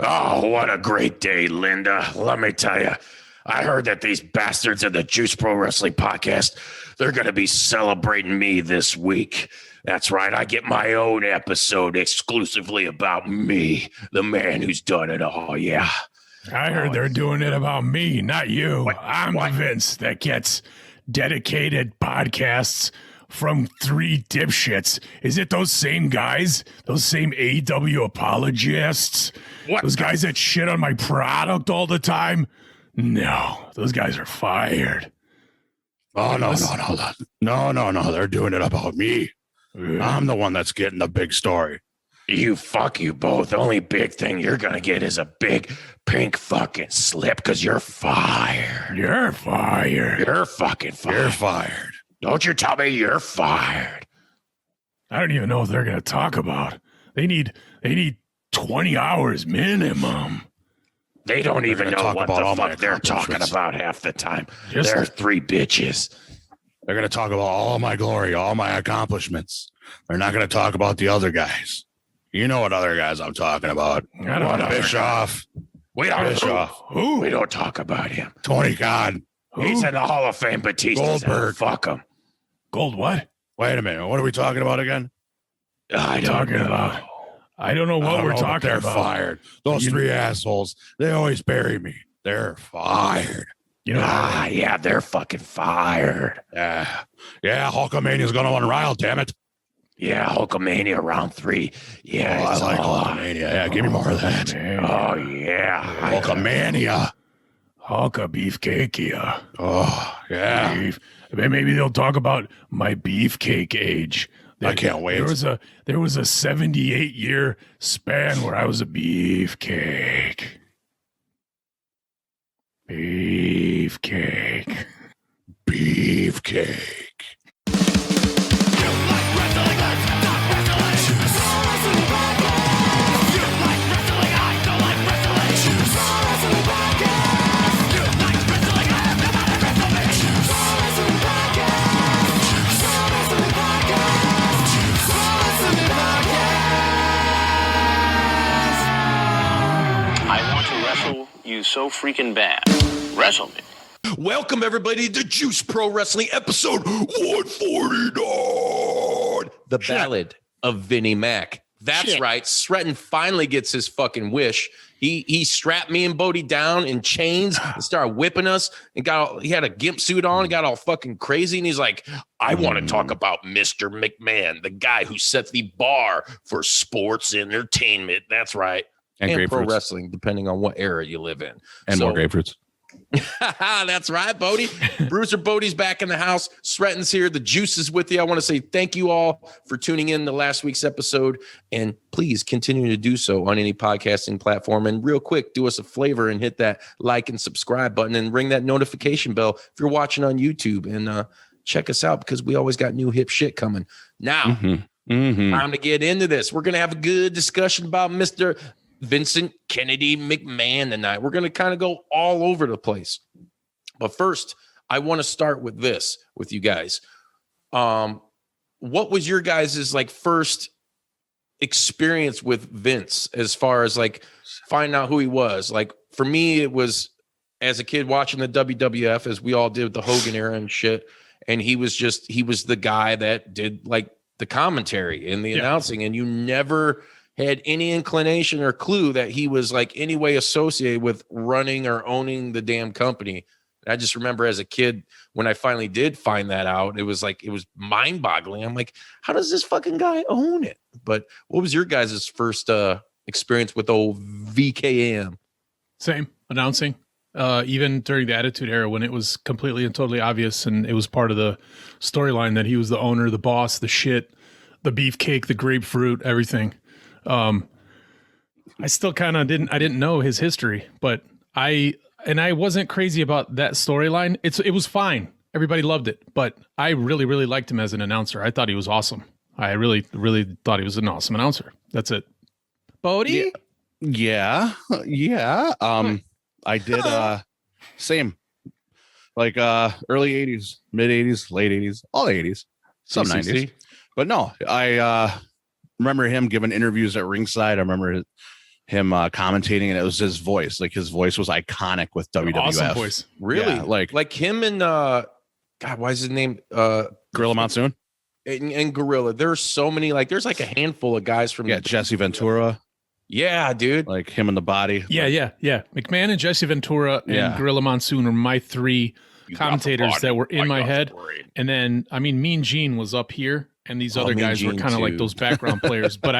Oh, what a great day, Linda. Let me tell you, I heard that these bastards of the Juice Pro Wrestling Podcast, they're going to be celebrating me this week. That's right. I get my own episode exclusively about me, the man who's done it all. Yeah. I heard they're doing it about me, not you. I'm the Vince that gets dedicated podcasts from three dipshits. Is it those same guys? Those same AEW apologists? What? Those guys that shit on my product all the time? No, those guys are fired. Oh, no. They're doing it about me. I'm the one that's getting the big story. Fuck you both. The only big thing you're going to get is a big pink fucking slip because you're fired. You're fired. You're fucking fired. You're fired. Don't you tell me you're fired. I don't even know what they're going to talk about. They need 20 hours minimum. They don't even know what the fuck they're talking about half the time. They're three bitches. They're going to talk about all my glory, all my accomplishments. They're not going to talk about the other guys. You know what other guys I'm talking about. I don't know. Bischoff. We don't talk about him. Tony Khan. He's in the Hall of Fame. Batista's Goldberg. Fuck him. Gold what? Wait a minute. What are we talking about again? I don't know. I don't know what we're talking they're about. Fired. Those three assholes. They always bury me. They're fired. You know, yeah, they're fucking fired. Yeah, Hulkamania's going to unrile, damn it. Yeah, Hulkamania round 3. Yeah, I like Hulkamania. Yeah, give me more of that. Oh, yeah. Hulkamania. Hulka beefcakea. Oh, yeah. Beef. Maybe they'll talk about my beefcake age. I can't wait. There was a 78-year span where I was a beefcake. Beefcake. You so freaking bad. Wrestle me. Welcome, everybody, to Juice Pro Wrestling episode 149. The Ballad of Vinny Mac. That's right. Stretton finally gets his fucking wish. He strapped me and Bodie down in chains and started whipping us and he had a gimp suit on and got all fucking crazy. And he's like, I want to talk about Mr. McMahon, the guy who set the bar for sports entertainment. That's right. And pro wrestling, depending on what era you live in. And more grapefruits. That's right, Bodie. Bruiser Bodie's back in the house. Stretton's here. The Juice is with you. I want to say thank you all for tuning in to last week's episode. And please continue to do so on any podcasting platform. And real quick, do us a favor and hit that like and subscribe button and ring that notification bell if you're watching on YouTube. And check us out because we always got new hip shit coming. Now, time to get into this. We're going to have a good discussion about Mr. Vincent Kennedy McMahon tonight. We're going to kind of go all over the place. But first, I want to start with this with you guys. What was your guys' like first experience with Vince as far as like finding out who he was? Like for me, it was as a kid watching the WWF as we all did with the Hogan era and shit. And he was the guy that did like the commentary and the announcing, and you never had any inclination or clue that he was like any way associated with running or owning the damn company. And I just remember as a kid, when I finally did find that out, it was mind boggling. I'm like, how does this fucking guy own it? But what was your guys' first experience with old VKM? Same, announcing. Even during the Attitude Era when it was completely and totally obvious and it was part of the storyline that he was the owner, the boss, the shit, the beefcake, the grapefruit, everything. I still kind of didn't know his history, but I wasn't crazy about that storyline. It was fine. Everybody loved it, but I really, really liked him as an announcer. I thought he was awesome. I really, really thought he was an awesome announcer. That's it. Bodie? Yeah. I did, same, like, early 80s, mid 80s, late 80s, all 80s, some 90s, but no, I, remember him giving interviews at ringside. I remember him commentating, and it was his voice. Like his voice was iconic with WWF. Awesome voice. Really? Yeah, like him and God, why is his name? Gorilla Monsoon. And Gorilla. There's so many, like there's like a handful of guys from Jesse Ventura. Yeah, dude. Like him in the body. Yeah. McMahon and Jesse Ventura and Yeah. Gorilla Monsoon are my three commentators that were in my head. And then, I mean, Mean Gene was up here, and these other Mean guys were Gene kind of like too. those background players. But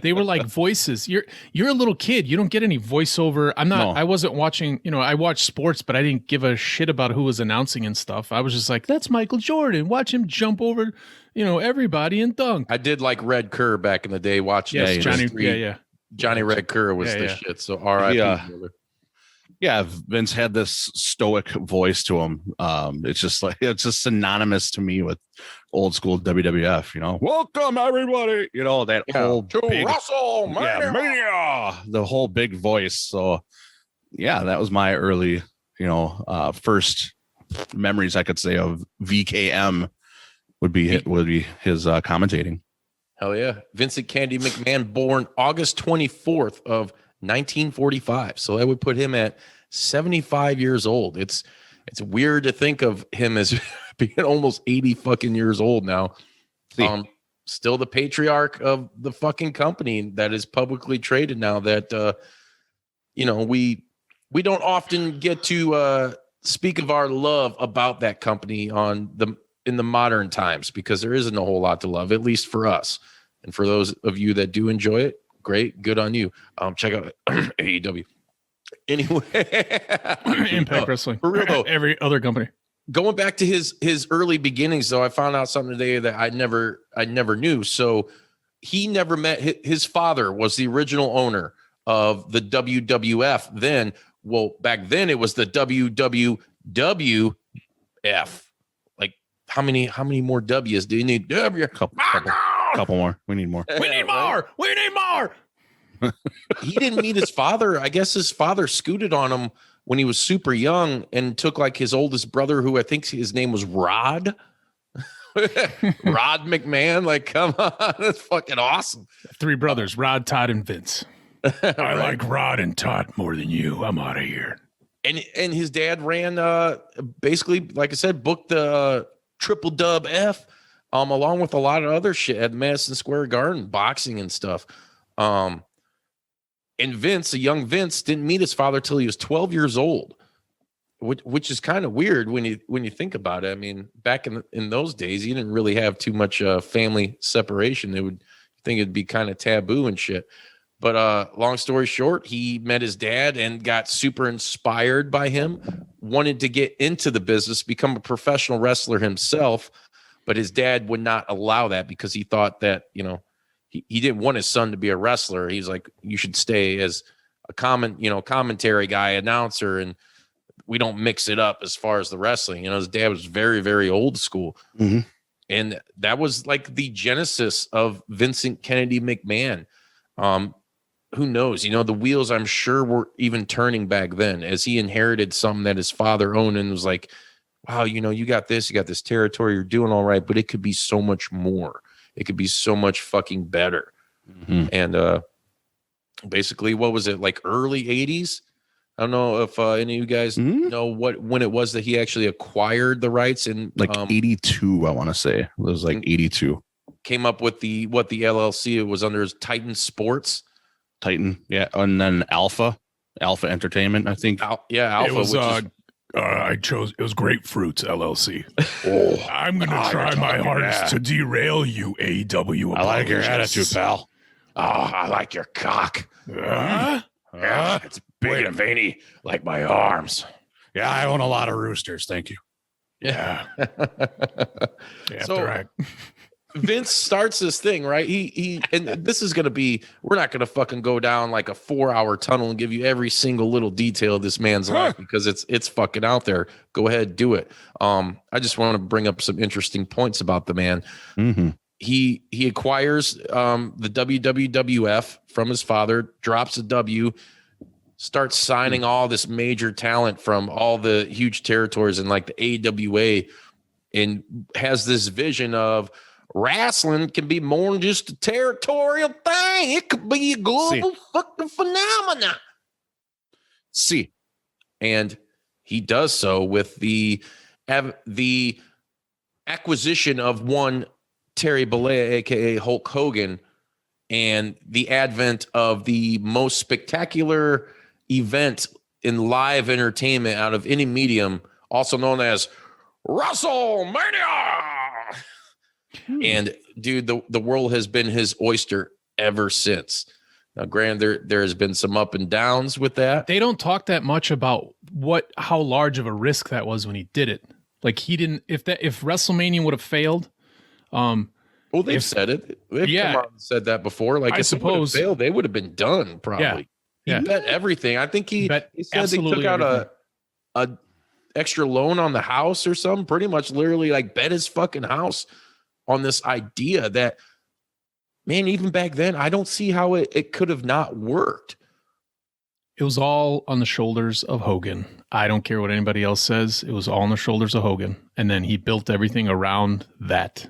they were like voices. You're a little kid. You don't get any voiceover. I wasn't watching, I watched sports, but I didn't give a shit about who was announcing and stuff. I was just like, that's Michael Jordan. Watch him jump over, everybody and dunk. I did like Red Kerr back in the day watching Yes, this. Johnny. Johnny Red Kerr was the shit. So R.I.P. brother. Yeah, Vince had this stoic voice to him. It's just synonymous to me with old school WWF. Welcome everybody. That whole big Wrestlemania. mania, the whole big voice. So yeah, that was my early, first memories I could say of VKM would be his commentating. Hell yeah. Vincent Kennedy McMahon, born August 24th of 1945. So that would put him at 75 years old. It's weird to think of him as being almost 80 fucking years old now. Still the patriarch of the fucking company that is publicly traded now that, we don't often get to speak of our love about that company in the modern times, because there isn't a whole lot to love, at least for us. And for those of you that do enjoy it, great, good on you. Check out AEW. Anyway, Impact Wrestling. For real though, every other company. Going back to his early beginnings, though, I found out something today that I never knew. So he never met his father was the original owner of the WWF. Then, back then it was the WWWF. Like how many more W's do you need? Couple more. We need more. We need more. We need more. He didn't meet his father. I guess his father scooted on him when he was super young and took like his oldest brother, who I think his name was Rod. Rod McMahon. Like, come on. That's fucking awesome. Three brothers, Rod, Todd, and Vince. I like Rod and Todd more than you. I'm out of here. And his dad ran basically, like I said, booked the Triple Dub F along with a lot of other shit at Madison Square Garden, boxing and stuff. And Vince, a young Vince, didn't meet his father till he was 12 years old, which is kind of weird when you think about it. I mean, back in those days, you didn't really have too much family separation. They would think it'd be kind of taboo and shit. But long story short, he met his dad and got super inspired by him, wanted to get into the business, become a professional wrestler himself. But his dad would not allow that because he thought that, he didn't want his son to be a wrestler. He's like, you should stay as a commentary guy, announcer, and we don't mix it up as far as the wrestling. His dad was very, very old school. Mm-hmm. And that was like the genesis of Vincent Kennedy McMahon. Who knows? The wheels, I'm sure, were even turning back then as he inherited something that his father owned and was like, wow, you got this territory, you're doing all right, but it could be so much more. It could be so much fucking better. Mm-hmm. And basically, what was it, like early 80s? I don't know if any of you guys know when it was that he actually acquired the rights. And like 82, I want to say. It was like 82. Came up with the LLC. It was under his Titan Sports. Titan, yeah. And then Alpha Entertainment, I think. Alpha. It was, it was Grapefruits LLC. I'm going to try my hardest to derail you, AEW. I like your attitude, pal. Oh, I like your cock. Yeah, it's big and veiny like my arms. Yeah, I own a lot of roosters. Thank you. Yeah. So, right. Vince starts this thing, right? He and this is gonna be, we're not gonna fucking go down like a 4-hour tunnel and give you every single little detail of this man's life because it's fucking out there. Go ahead, do it. I just want to bring up some interesting points about the man. Mm-hmm. He acquires the WWF from his father, drops a W, starts signing all this major talent from all the huge territories and like the AWA, and has this vision of wrestling can be more than just a territorial thing. It could be a global fucking phenomenon. See, and he does so with the acquisition of one Terry Bollea, aka Hulk Hogan, and the advent of the most spectacular event in live entertainment out of any medium, also known as WrestleMania. And dude, the world has been his oyster ever since. Now, granted, there has been some up and downs with that. They don't talk that much about how large of a risk that was when he did it. Like he didn't. If WrestleMania would have failed, well, they've said it. They've come out and said that before. Like, I if suppose it failed, they would have been done. Probably. Yeah. He bet everything. I think he said they took out everything. a extra loan on the house or something. Pretty much, literally, like bet his fucking house on this idea that, man, even back then, I don't see how it could have not worked. It was all on the shoulders of Hogan. I don't care what anybody else says. It was all on the shoulders of Hogan. And then he built everything around that.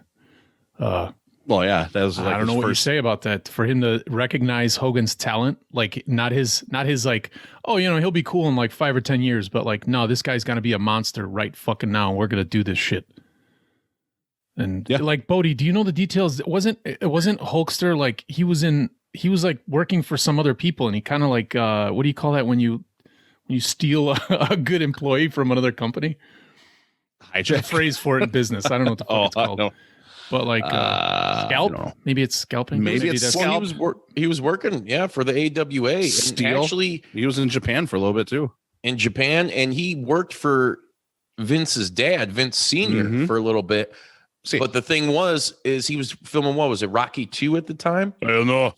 well, yeah, that was like I don't know what you say about that. For him to recognize Hogan's talent, like not his like, oh, he'll be cool in like 5 or 10 years, but like, no, this guy's gonna be a monster right fucking now. And we're gonna do this shit. And like, Bodie, do you know the details? It wasn't Hulkster. Like he was like working for some other people, and he kind of like, what do you call that when you steal a good employee from another company? Hijack. A phrase for it in business. I don't know what the fuck it's called. No. But like scalp, maybe it's scalping. Maybe it's that's scalp. He was working, for the AWA. Steel. And actually, he was in Japan for a little bit too. In Japan, and he worked for Vince's dad, Vince Senior, for a little bit. But the thing is he was filming, what was it, Rocky 2 at the time? I don't know.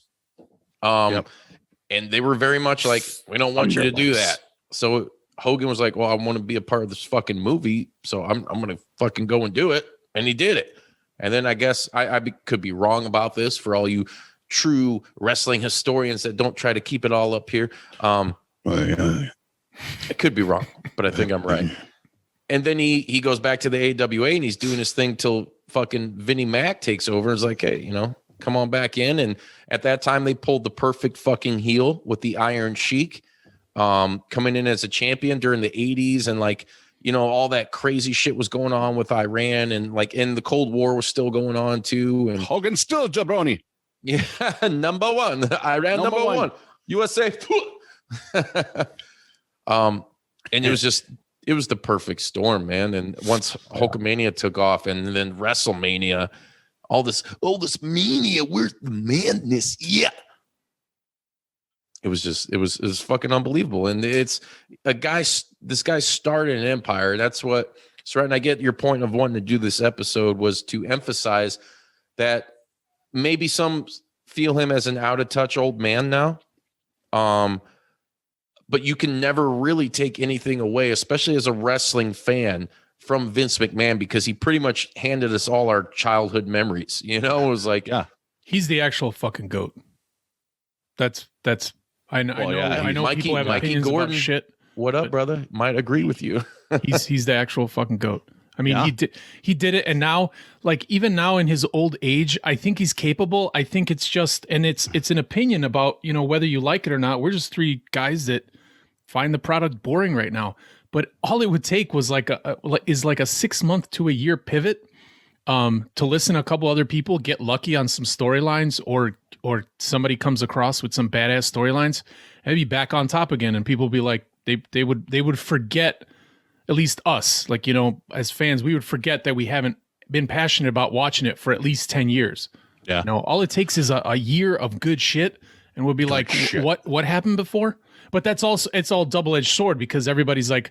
And they were very much like, we don't want you to do that. So Hogan was like, well, I want to be a part of this fucking movie, so I'm going to fucking go and do it. And he did it. And then I guess I could be wrong about this for all you true wrestling historians that don't try to keep it all up here. I could be wrong, but I think I'm right. And then he goes back to the AWA and he's doing his thing till fucking Vinny Mac takes over and is like, hey, come on back in. And at that time, they pulled the perfect fucking heel with the Iron Sheik, coming in as a champion during the 80s. And like, all that crazy shit was going on with Iran, and like, and the Cold War was still going on too. And Hogan's still jabroni. Yeah, number one. Iran number one. USA. And it was the perfect storm, man. And once Hulkamania took off, and then WrestleMania, all this mania, where's the madness? Yeah. It was fucking unbelievable. And this guy started an empire. That's what, so right. And I get your point of wanting to do this episode was to emphasize that maybe some feel him as an out of touch old man now. But you can never really take anything away, especially as a wrestling fan, from Vince McMahon, because he pretty much handed us all our childhood memories. It was like, yeah, he's the actual fucking GOAT. I know people have opinions about shit. What up, brother? Might agree with you. he's the actual fucking GOAT. I mean, he did it, and now, like, even now in his old age, I think he's capable. I think it's just, and it's an opinion about whether you like it or not. We're just three guys that find the product boring right now. But all it would take was like a 6 month to a year pivot, to listen to a couple other people, get lucky on some storylines, or somebody comes across with some badass storylines, and be back on top again, and people be like, they would forget. At least us, like, as fans, we would forget that we haven't been passionate about watching it for at least 10 years. Yeah. All it takes is a year of good shit, and we'll be like, what happened before? But it's all double-edged sword, because everybody's like,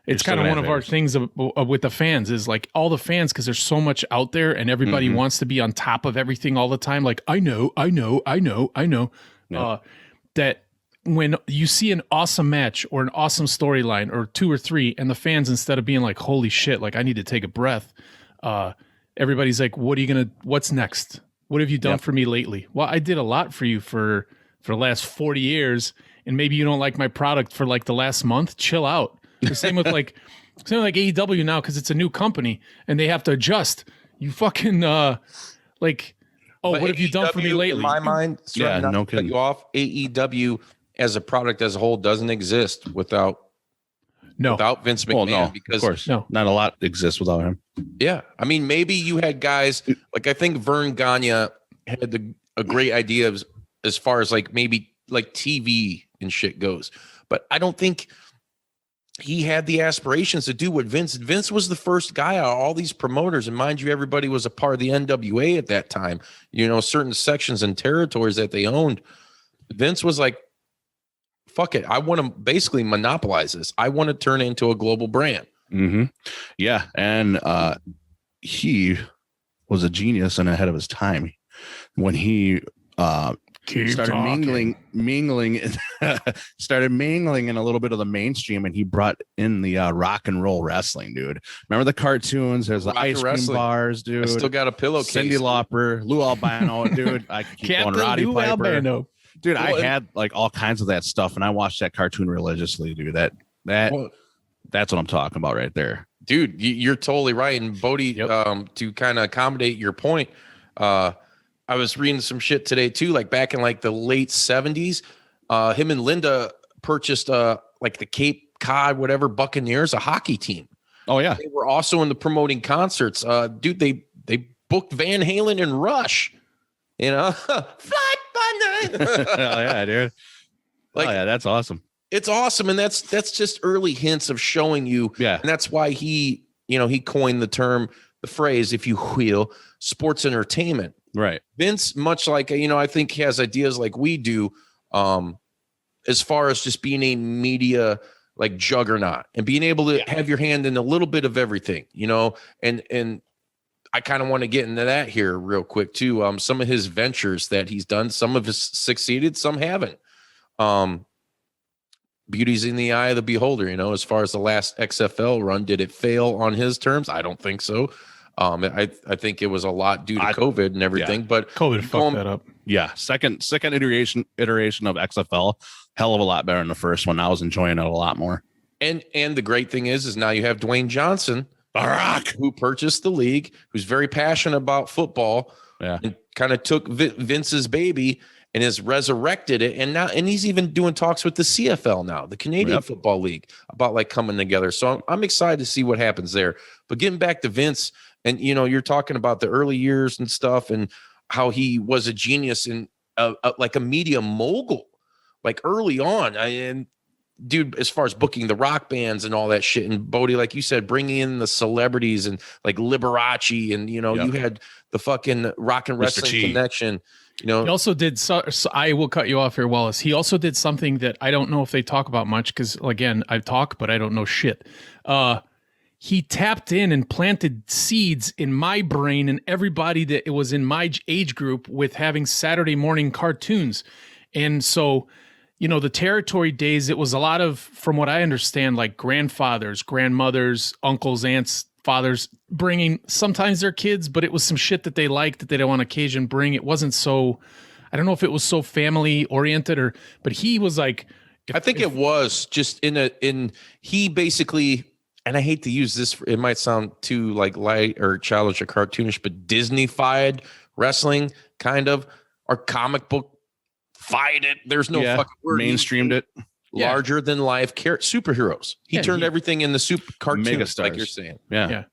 it's kind of one of our things with the fans is like all the fans, because there's so much out there and everybody wants to be on top of everything all the time. Like, I know. Yeah. That when you see an awesome match or an awesome storyline or 2 or 3, and the fans, instead of being like, holy shit, like I need to take a breath, everybody's like, what's next? What have you done for me lately? Well, I did a lot for you for the last 40 years, and maybe you don't like my product for like the last month. Chill out. The same with like AEW now, because it's a new company and they have to adjust. You fucking like, oh, But what have you done for me AEW, lately? In my mind, Yeah, not no to cut kidding. you off. AEW as a product as a whole doesn't exist without Vince McMahon. Well, no, because of course, No. not a lot exists without him. yeah, I mean, maybe you had guys like I think Vern Gagne had a great idea as far as like maybe like TV and shit goes, but I don't think he had the aspirations to do what Vince was the first guy out of all these promoters. And mind you, everybody was a part of the NWA at that time, certain sections and territories that they owned. Vince was like, fuck it. I want to basically monopolize this. I want to turn it into a global brand. Mm-hmm. Yeah. And he was a genius and ahead of his time when he started mingling in a little bit of the mainstream, and he brought in the rock and roll wrestling, dude. Remember the cartoons? There's the Rock and ice cream wrestling. bars, dude. I still got a pillowcase. Cyndi Lauper, Lou Albano, dude. I could keep going. Roddy Lou Piper. Albano. Dude, Well, I had like all kinds of that stuff, and I watched that cartoon religiously, dude. Well, That's what I'm talking about right there. dude, you're totally right. And Bodie, to kind of accommodate your point, I was reading some shit today too, like back in like the late 70s, him and Linda purchased like the Cape Cod, whatever, Buccaneers, a hockey team. Oh yeah. They were also in the promoting concerts. Dude, they booked Van Halen and Rush, Fly Thunder. Oh yeah, dude. Like, oh yeah, that's awesome. It's awesome. And that's just early hints of showing you. Yeah. And that's why he coined the phrase, if you will, sports entertainment. Right. Vince, much like, I think he has ideas like we do, as far as just being a media like juggernaut and being able to have your hand in a little bit of everything, and I kind of want to get into that here real quick too. Some of his ventures that he's done, some of his succeeded, some haven't. Beauty's in the eye of the beholder, as far as the last XFL run, did it fail on his terms? I don't think so. I think it was a lot due to COVID and everything, but COVID fucked that up. Yeah. Second iteration of XFL, hell of a lot better than the first one. I was enjoying it a lot more. And the great thing is now you have Dwayne Johnson, The Rock, who purchased the league, who's very passionate about football, and kind of took Vince's baby and has resurrected it. And he's even doing talks with the CFL now, the Canadian Football League, about like coming together. So I'm excited to see what happens there. But getting back to Vince, and you're talking about the early years and stuff, and how he was a genius and like a media mogul, like early on. And dude, as far as booking the rock bands and all that shit, and Bodie, like you said, bringing in the celebrities and like Liberace, and you had the fucking Rock and Wrestling Connection. He also did. So I will cut you off here, Wallace. He also did something that I don't know if they talk about much, because again, I talk, but I don't know shit. He tapped in and planted seeds in my brain and everybody that it was in my age group with having Saturday morning cartoons. And so, the territory days, it was a lot of, from what I understand, like grandfathers, grandmothers, uncles, aunts, fathers bringing sometimes their kids, but it was some shit that they liked that they'd on occasion bring. It wasn't so, I don't know if it was so family oriented but he was like, I think it was just he basically, and I hate to use this, it might sound too like light or childish or cartoonish, but Disney-fied wrestling, kind of, or comic book fied it. There's no fucking word. Mainstreamed it. Larger than life superheroes. He turned everything into super cartoons, Megastars. like you're saying. Yeah.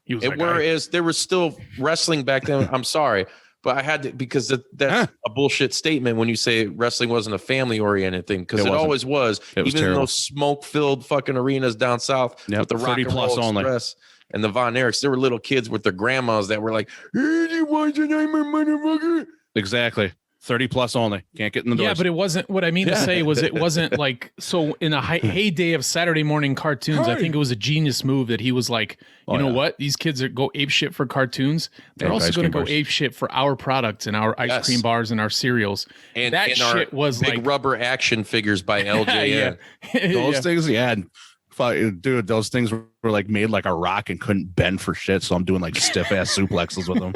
he was Whereas there was still wrestling back then. I'm sorry, but I had to, because that's a bullshit statement when you say wrestling wasn't a family oriented thing, because it always was. It was even in terrible. those smoke filled fucking arenas down south with the Rock and Roll Express and the Von Erichs, there were little kids with their grandmas that were like, "Hey, what's your name, motherfucker?" Exactly. 30 plus only. Can't get in the doors. Yeah, but it wasn't, what I mean to say was it wasn't like, so in a heyday of Saturday morning cartoons, I think it was a genius move that he was like, you know what? These kids go ape shit for cartoons. They're also going to go ape shit for our products and our ice cream bars and our cereals. And that shit was big like rubber action figures by LJN. Those things, dude, those things were like made like a rock and couldn't bend for shit. So I'm doing like stiff ass suplexes with them.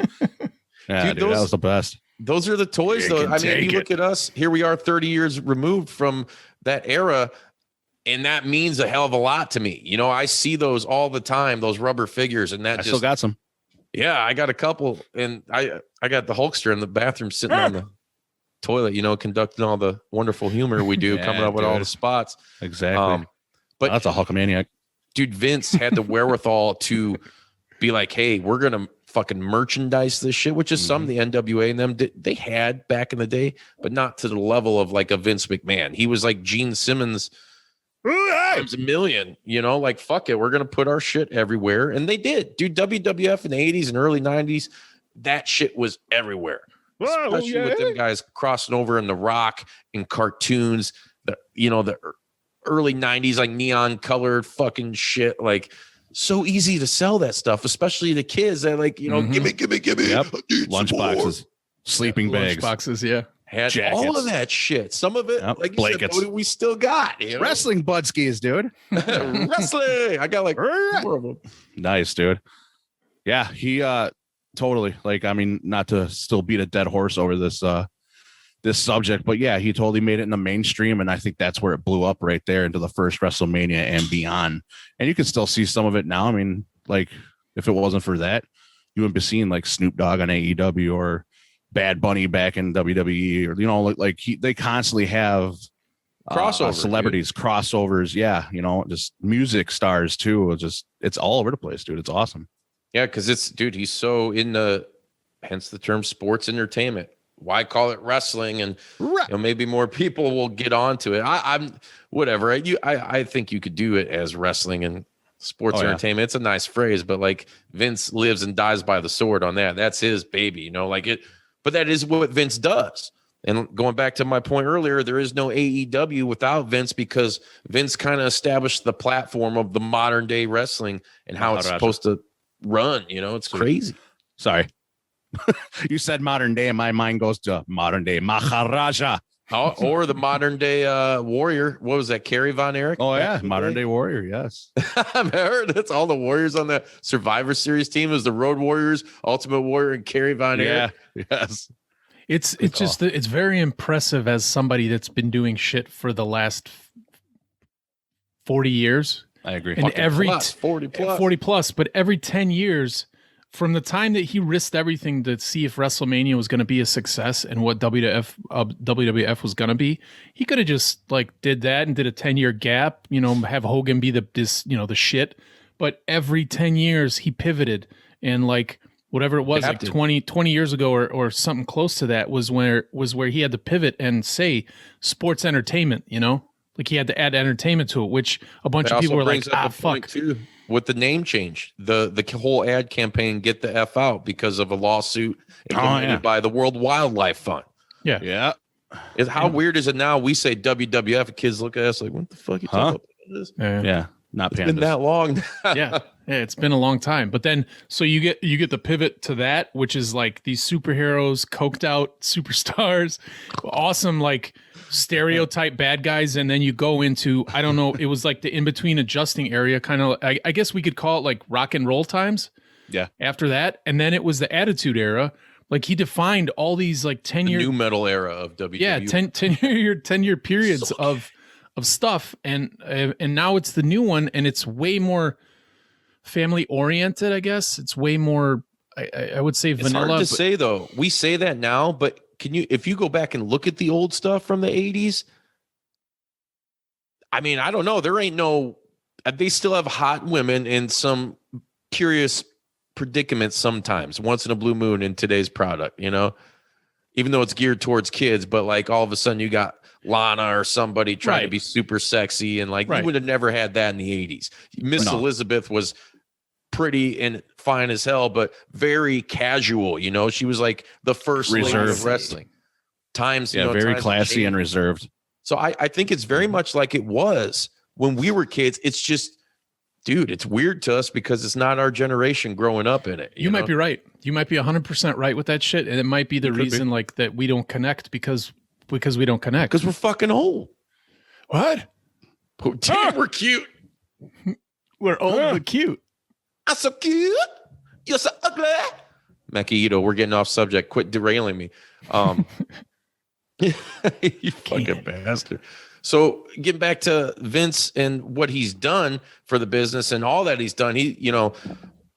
Yeah, dude, that was the best. Those are the toys, though. I mean, you look at us. Here we are 30 years removed from that era, and that means a hell of a lot to me. I see those all the time, those rubber figures, and that I still got some. Yeah, I got a couple, and I got the Hulkster in the bathroom sitting on the toilet, conducting all the wonderful humor we do, Yeah, coming up with all dude. the spots. Exactly. But That's a Hulkamaniac. dude, Vince had the wherewithal to be like, hey, we're going to fucking merchandise this shit, which is some of the NWA and them they had back in the day, but not to the level of like a Vince McMahon. He was like Gene Simmons times a million, like, fuck it, we're going to put our shit everywhere. And they did. Dude, WWF in the 80s and early 90s, that shit was everywhere. Especially with them guys crossing over in The Rock in cartoons, the early 90s, like neon colored fucking shit. Like, so easy to sell that stuff, especially the kids that like, give me. Yep. Lunchboxes, sleeping bags, boxes, yeah. Had jackets. all of that shit. Some of it, like you blankets. said, Bodie, we still got wrestling budskis, dude. Wrestling. I got like 4 of them. Nice, dude. Yeah, he totally, like, I mean, not to still beat a dead horse over this this subject, but yeah, he totally made it in the mainstream, and I think that's where it blew up right there into the first WrestleMania and beyond. And you can still see some of it now. I mean, like, if it wasn't for that, you wouldn't be seeing like Snoop Dogg on AEW or Bad Bunny back in WWE, or they constantly have Crossover, celebrities, crossovers, just music stars too. It's all over the place, dude. It's awesome. Yeah, because he's so in hence the term sports entertainment. Why call it wrestling? And maybe more people will get onto it. I'm whatever. I think you could do it as wrestling and sports entertainment. It's a nice phrase, but like Vince lives and dies by the sword on that. That's his baby, but that is what Vince does. And going back to my point earlier, there is no AEW without Vince, because Vince kind of established the platform of the modern day wrestling and how it's supposed to run. It's crazy. Sorry. You said modern day, and my mind goes to modern day Maharaja. Or the modern day warrior. What was that? Kerry Von Erich? Oh, yeah. Modern day warrior. Yes. I've heard that's all the warriors on the Survivor Series team is the Road Warriors, Ultimate Warrior, and Kerry Von Erich. Yeah. Yes. It's very impressive as somebody that's been doing shit for the last 40 years. I agree. And every 40 plus, but every 10 years, from the time that he risked everything to see if WrestleMania was going to be a success and what WWF was going to be, he could have just like did that and did a 10-year gap, have Hogan be the shit. But every 10 years he pivoted, and like whatever it was, like 20 years ago or something close to that was where he had to pivot and say sports entertainment, like he had to add entertainment to it, which a bunch of people were like, fuck. Too, with the name change, the whole ad campaign, get the F out, because of a lawsuit implemented by the World Wildlife Fund. Yeah. Yeah. How weird is it now? We say WWF, kids look at us like, what the fuck are you talking about? Yeah. Not pandas. It's been that long. yeah, it's been a long time. But then, so you get the pivot to that, which is like these superheroes, coked out superstars, awesome, like stereotype bad guys, and then you go into, I don't know, it was like the in between adjusting area, kind of. I guess we could call it like rock and roll times. Yeah. After that, and then it was the Attitude Era. Like he defined all these like 10-year new metal era of WWE. Yeah, 10-year periods of stuff, and now it's the new one, and it's way more family oriented. I guess it's way more. I would say vanilla. It's hard to say though. We say that now, but if you go back and look at the old stuff from the 80s? I mean, I don't know. There ain't no. They still have hot women in some curious predicaments sometimes. Once in a blue moon in today's product, even though it's geared towards kids, but like all of a sudden you got Lana or somebody trying to be super sexy, and like you would have never had that in the 80s. Miss Elizabeth was pretty and fine as hell, but very casual. She was like the first lady of wrestling. Very classy and reserved. So I think it's very much like it was when we were kids. It's just, dude, it's weird to us because it's not our generation growing up in it. You might be right. You might be 100% right with that shit, and it might be the reason like that we don't connect because we don't connect. Because we're fucking old. What? Damn, we're cute. We're old but cute. I'm so cute. You're so ugly. Makito, we're getting off subject. Quit derailing me. You fucking bastard. So getting back to Vince and what he's done for the business and all that he's done,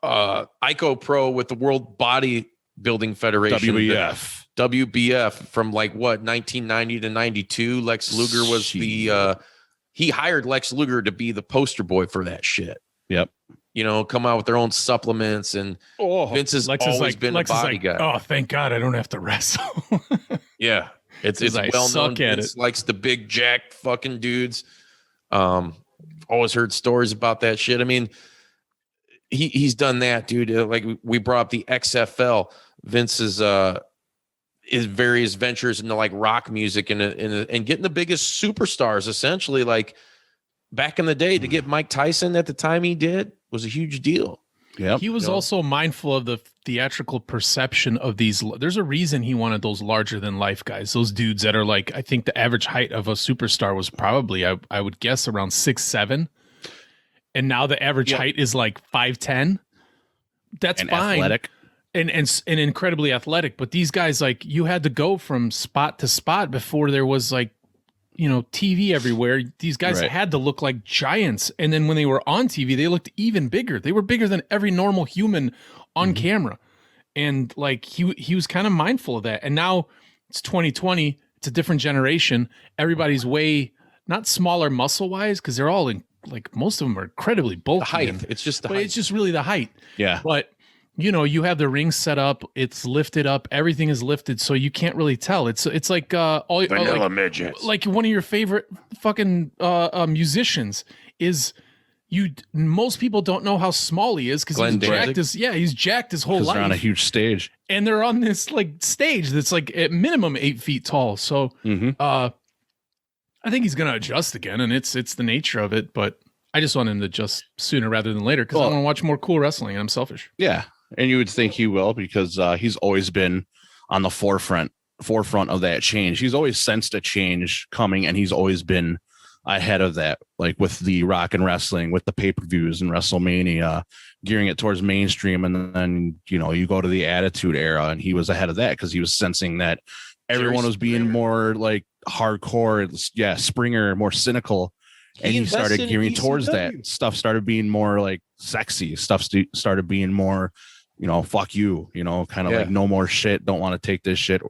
ICO Pro with the World Bodybuilding Federation. WBF from like what 1990 to 92. Lex Luger was he hired Lex Luger to be the poster boy for that shit. Yep. You know, come out with their own supplements, and Vince has always been a body guy. Oh, thank God I don't have to wrestle. Yeah, it's well known. Vince likes the big jacked fucking dudes. Always heard stories about that shit. I mean, he's done that, dude. Like we brought up the XFL, Vince's his various ventures into like rock music and getting the biggest superstars. Essentially, like back in the day, to get Mike Tyson at the time he did was a huge deal. Yeah, he was also mindful of the theatrical perception of these. There's a reason he wanted those larger than life guys, those dudes that are like, I think the average height of a superstar was probably, I would guess, around 6'7", and now the average height is like 5'10". That's fine, athletic. And incredibly athletic. But these guys, like, you had to go from spot to spot before there was like, you know, TV everywhere. These guys had to look like giants. And then when they were on TV, they looked even bigger. They were bigger than every normal human on camera. And like he was kind of mindful of that. And now it's 2020. It's a different generation. Everybody's way not smaller muscle wise, because they're all in, like, most of them are incredibly bulky. The height. It's just the height. It's just really the height. Yeah. But you know, you have the ring set up, it's lifted up, everything is lifted, so you can't really tell. It's like vanilla midgets. Like one of your favorite fucking musicians is most people don't know how small he is because he's jacked his whole life. They're on a huge stage. And they're on this like stage that's like at minimum 8 feet tall. So I think he's gonna adjust again, and it's the nature of it, but I just want him to adjust sooner rather than later because I want to watch more cool wrestling, and I'm selfish. Yeah. And you would think he will, because he's always been on the forefront of that change. He's always sensed a change coming, and he's always been ahead of that, like with the rock and wrestling, with the pay-per-views and WrestleMania, gearing it towards mainstream. And then, you know, you go to the Attitude Era, and he was ahead of that because he was sensing that everyone was being more like hardcore. Yeah, Springer, more cynical. And he started gearing towards that. Stuff started being more like sexy. Stuff started being more, you know, fuck you, you know, kind of like no more shit. Don't want to take this shit.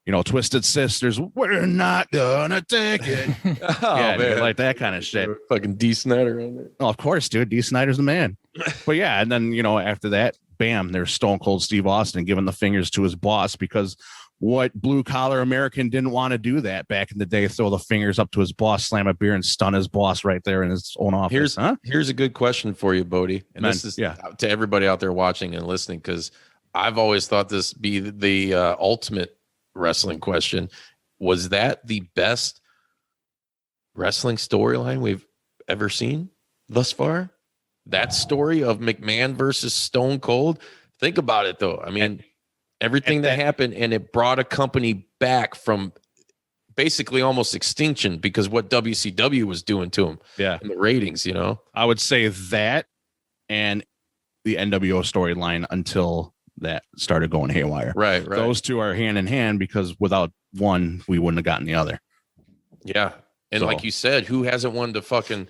You know, Twisted Sisters, we're not gonna take it. Man, like that kind of shit. Fucking D. Snyder on there. Oh, of course, dude. D. Snyder's the man. But yeah, and then, you know, after that, bam, there's Stone Cold Steve Austin giving the fingers to his boss, because what blue collar American didn't want to do that back in the day? Throw the fingers up to his boss, slam a beer, and stun his boss right there in his own office. Here's a good question for you, Bodie. And this is to everybody out there watching and listening, because I've always thought this be the ultimate wrestling question. Was that the best wrestling storyline we've ever seen thus far? That story of McMahon versus Stone Cold? Think about it, though. I mean, everything that happened, and it brought a company back from basically almost extinction because what WCW was doing to them. Yeah. And the ratings, you know, I would say that and the NWO storyline until that started going haywire. Right. Those two are hand in hand, because without one, we wouldn't have gotten the other. Yeah. And like you said, who hasn't wanted to fucking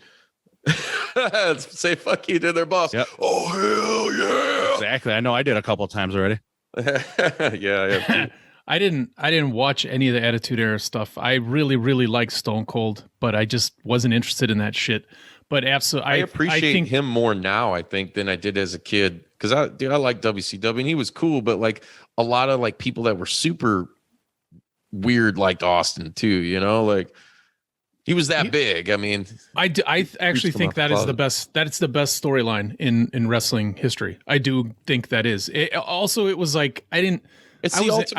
say fuck you to their boss? Yep. Oh, hell yeah. Exactly. I know I did a couple of times already. Yeah. I didn't watch any of the Attitude Era stuff. I really, really like Stone Cold, but I just wasn't interested in that shit. But absolutely, I appreciate him more now, I think, than I did as a kid. Because I like WCW, and he was cool, but like a lot of like people that were super weird liked Austin too. You know, like he was that big. I mean, I actually think that is the best. That's the best storyline in wrestling history. I do think that is. It was like I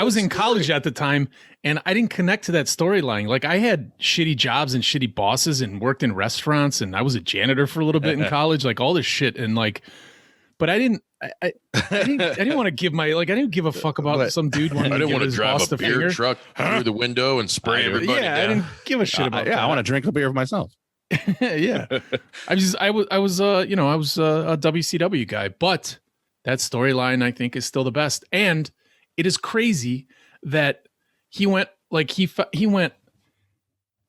was in college at the time, and I didn't connect to that storyline. Like, I had shitty jobs and shitty bosses and worked in restaurants, and I was a janitor for a little bit in college, like all this shit. And like, but I didn't want to give I didn't give a fuck about some dude wanting to give his boss the finger. I didn't want to drive a beer truck through the window and spray everybody down. I didn't give a shit about that. I want to drink a beer for myself. Yeah. I was a WCW guy, but that storyline I think is still the best. And it is crazy that he went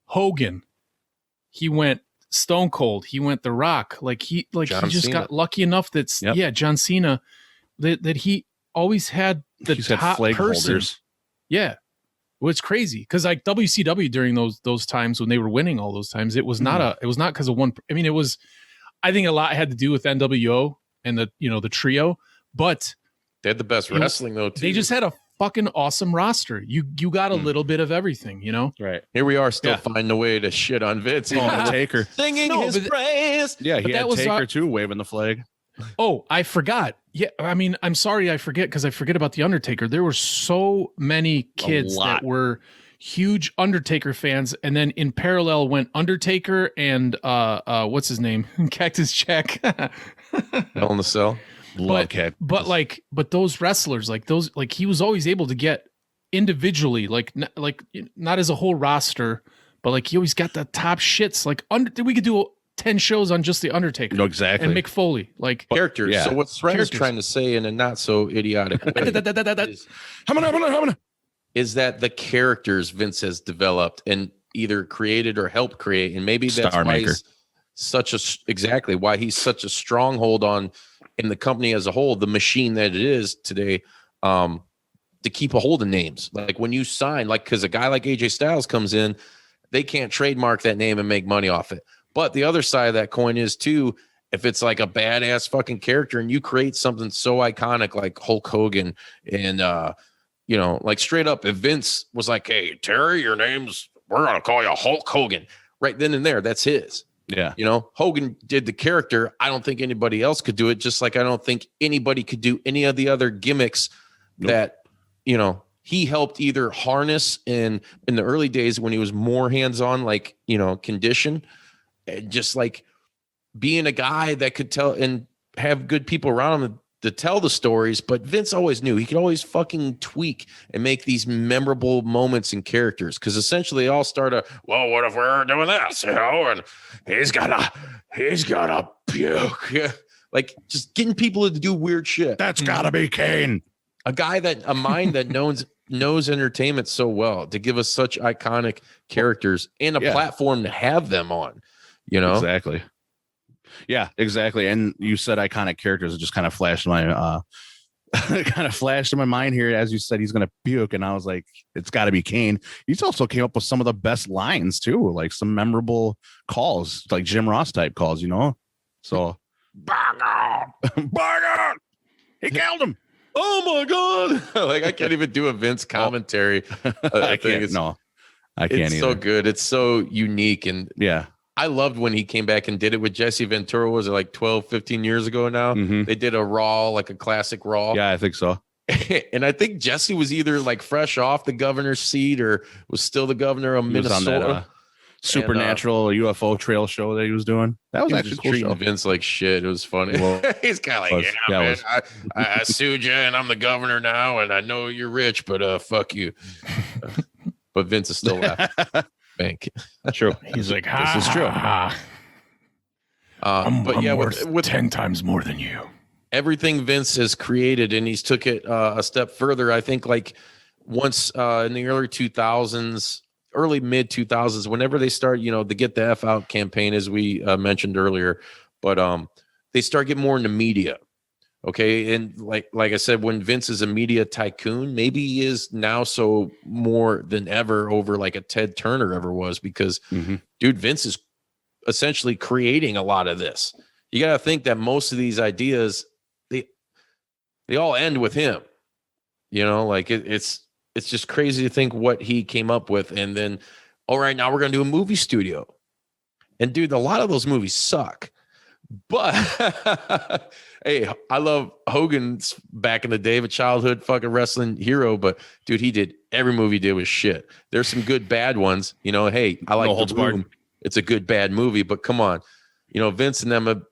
Hogan, he went Stone Cold. He went The Rock. He just Cena. got lucky enough John Cena, that he always had the He's had top flag person. holders. Yeah. Well, it's crazy because like WCW during those times when they were winning all those times, it was not because of one. I mean, it was. I think a lot had to do with NWO and the trio, but They had the best wrestling though too. they just had a fucking awesome roster. You got a little bit of everything, Right. Here we are still finding a way to shit on Vince. Taker. Singing his praise. Yeah, he But had that was Taker too, waving the flag. Oh, I forgot. Yeah, I mean, I'm sorry I forget because I forget about The Undertaker. There were so many kids that were huge Undertaker fans, and then in parallel went Undertaker and what's his name? Cactus Jack. Hell in the Cell. But those wrestlers, he was always able to get individually, not as a whole roster, but he always got the top shits. We could do 10 shows on just the Undertaker. No, exactly. And Mick Foley, characters. Yeah. So what Sren is trying to say in a not so idiotic way is that the characters Vince has developed and either created or helped create, and maybe that's Star why maker. why he's such a stronghold on in the company as a whole, the machine that it is today, to keep a hold of names. Like when you sign, because a guy like AJ Styles comes in, they can't trademark that name and make money off it. But the other side of that coin is too, if it's like a badass fucking character and you create something so iconic like Hulk Hogan and straight up, if Vince was like, hey, Terry, we're gonna call you Hulk Hogan, right then and there, that's his. Yeah. Hogan did the character. I don't think anybody else could do it, just like I don't think anybody could do any of the other gimmicks that he helped either harness in the early days when he was more hands-on, condition, just like being a guy that could tell and have good people around him to tell the stories. But Vince always knew he could always fucking tweak and make these memorable moments and characters. Cause essentially they all start what if we're doing this, and he's gonna puke. Like just getting people to do weird shit. That's gotta be Kane. A mind that knows entertainment so well to give us such iconic characters and a platform to have them on, Exactly. Yeah, exactly. And you said iconic characters. It just kind of flashed in my mind here as you said he's gonna puke, and I was like, it's got to be Kane. He's also came up with some of the best lines too, like some memorable calls, like Jim Ross type calls. So bang on, he killed him. Oh my god! I can't even do a Vince commentary. I can't. It's either. So good. It's so unique, and yeah. I loved when he came back and did it with Jesse Ventura. Was it like 12, 15 years ago now? Mm-hmm. They did a Raw, like a classic Raw. Yeah, I think so. And I think Jesse was either like fresh off the governor's seat or was still the governor of Minnesota. On that, supernatural UFO trail show that he was doing. That was actually cool. Treating Vince like shit. It was funny. Well, he's kind of like, man, I sued you and I'm the governor now and I know you're rich, but fuck you. But Vince is still laughing. Bank. True. He's like, this is true. I'm with 10 times more than you. Everything Vince has created, and he's took it a step further. I think once in the early 2000s, early mid 2000s, whenever they start, the Get the F Out campaign, as we mentioned earlier, but they start getting more into media. Okay. And like I said, when Vince is a media tycoon, maybe he is now so more than ever over like a Ted Turner ever was, because dude, Vince is essentially creating a lot of this. You got to think that most of these ideas, they all end with him, it's just crazy to think what he came up with. And then, all right, now we're going to do a movie studio. And dude, a lot of those movies suck. But hey, I love Hogan's back in the day, of a childhood fucking wrestling hero. But dude, he did every movie he did was shit. There's some good bad ones. Hey, I like The Room. It's a good bad movie, but come on, Vince and them have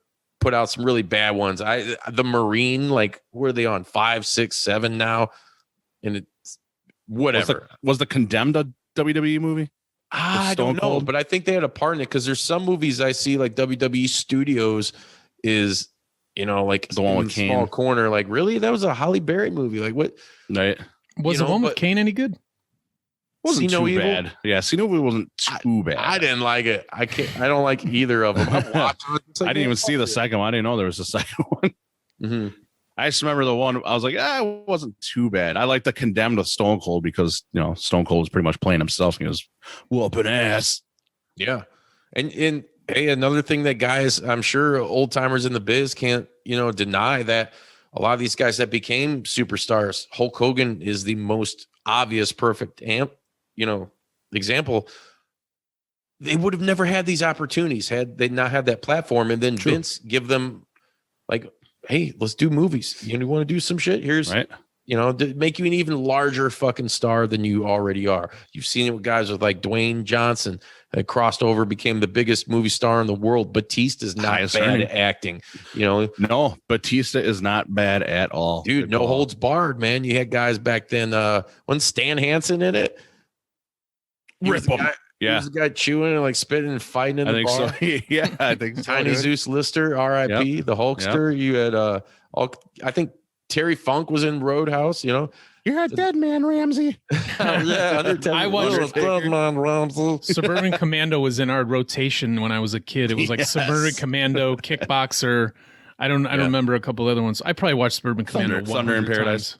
put out some really bad ones. The Marine, where are they on 5, 6, 7 now? And it's whatever. Was the Condemned a WWE movie? I don't know, but I think they had a part in it, because there's some movies I see like WWE Studios is, like the one with Kane. Small corner. Like, really? That was a Halle Berry movie. Like, what? Right. Was the one with Kane any good? Wasn't See No too Evil? bad. Yeah, See No Evil wasn't too bad. I didn't like it. I don't like either of them. I've watched it. It's like, I didn't even see the second one. I didn't know there was a second one. Mhm. I just remember the one. I was like, it wasn't too bad. I like the Condemned with Stone Cold because Stone Cold was pretty much playing himself. He was whooping ass. Yeah, and hey, another thing that guys, I'm sure old timers in the biz can't deny that a lot of these guys that became superstars, Hulk Hogan is the most obvious perfect example. They would have never had these opportunities had they not had that platform, and then True. Vince give them like, hey, let's do movies. You want to do some shit? Here's Right. to make you an even larger fucking star than you already are. You've seen it with guys with like Dwayne Johnson that crossed over, became the biggest movie star in the world. Batista's not Highest bad earning. at acting, No, Batista is not bad at all. dude. Good No call. holds barred, man. You had guys back then. Wasn't Stan Hansen in it? He was Rip the 'em. guy- He Yeah, was the guy chewing and like spitting and fighting in I the think bar. so. Yeah, I think so. Tiny dude. Zeus Lister, R.I.P. The Hulkster. You had I think Terry Funk was in Roadhouse. You're a dead man, Ramsey. Yeah, I watched Ramsey. Suburban Commando was in our rotation when I was a kid. It was like Yes. Suburban Commando, Kickboxer. I don't remember a couple other ones. I probably watched Suburban Commando. Thunder in 100 Paradise. times.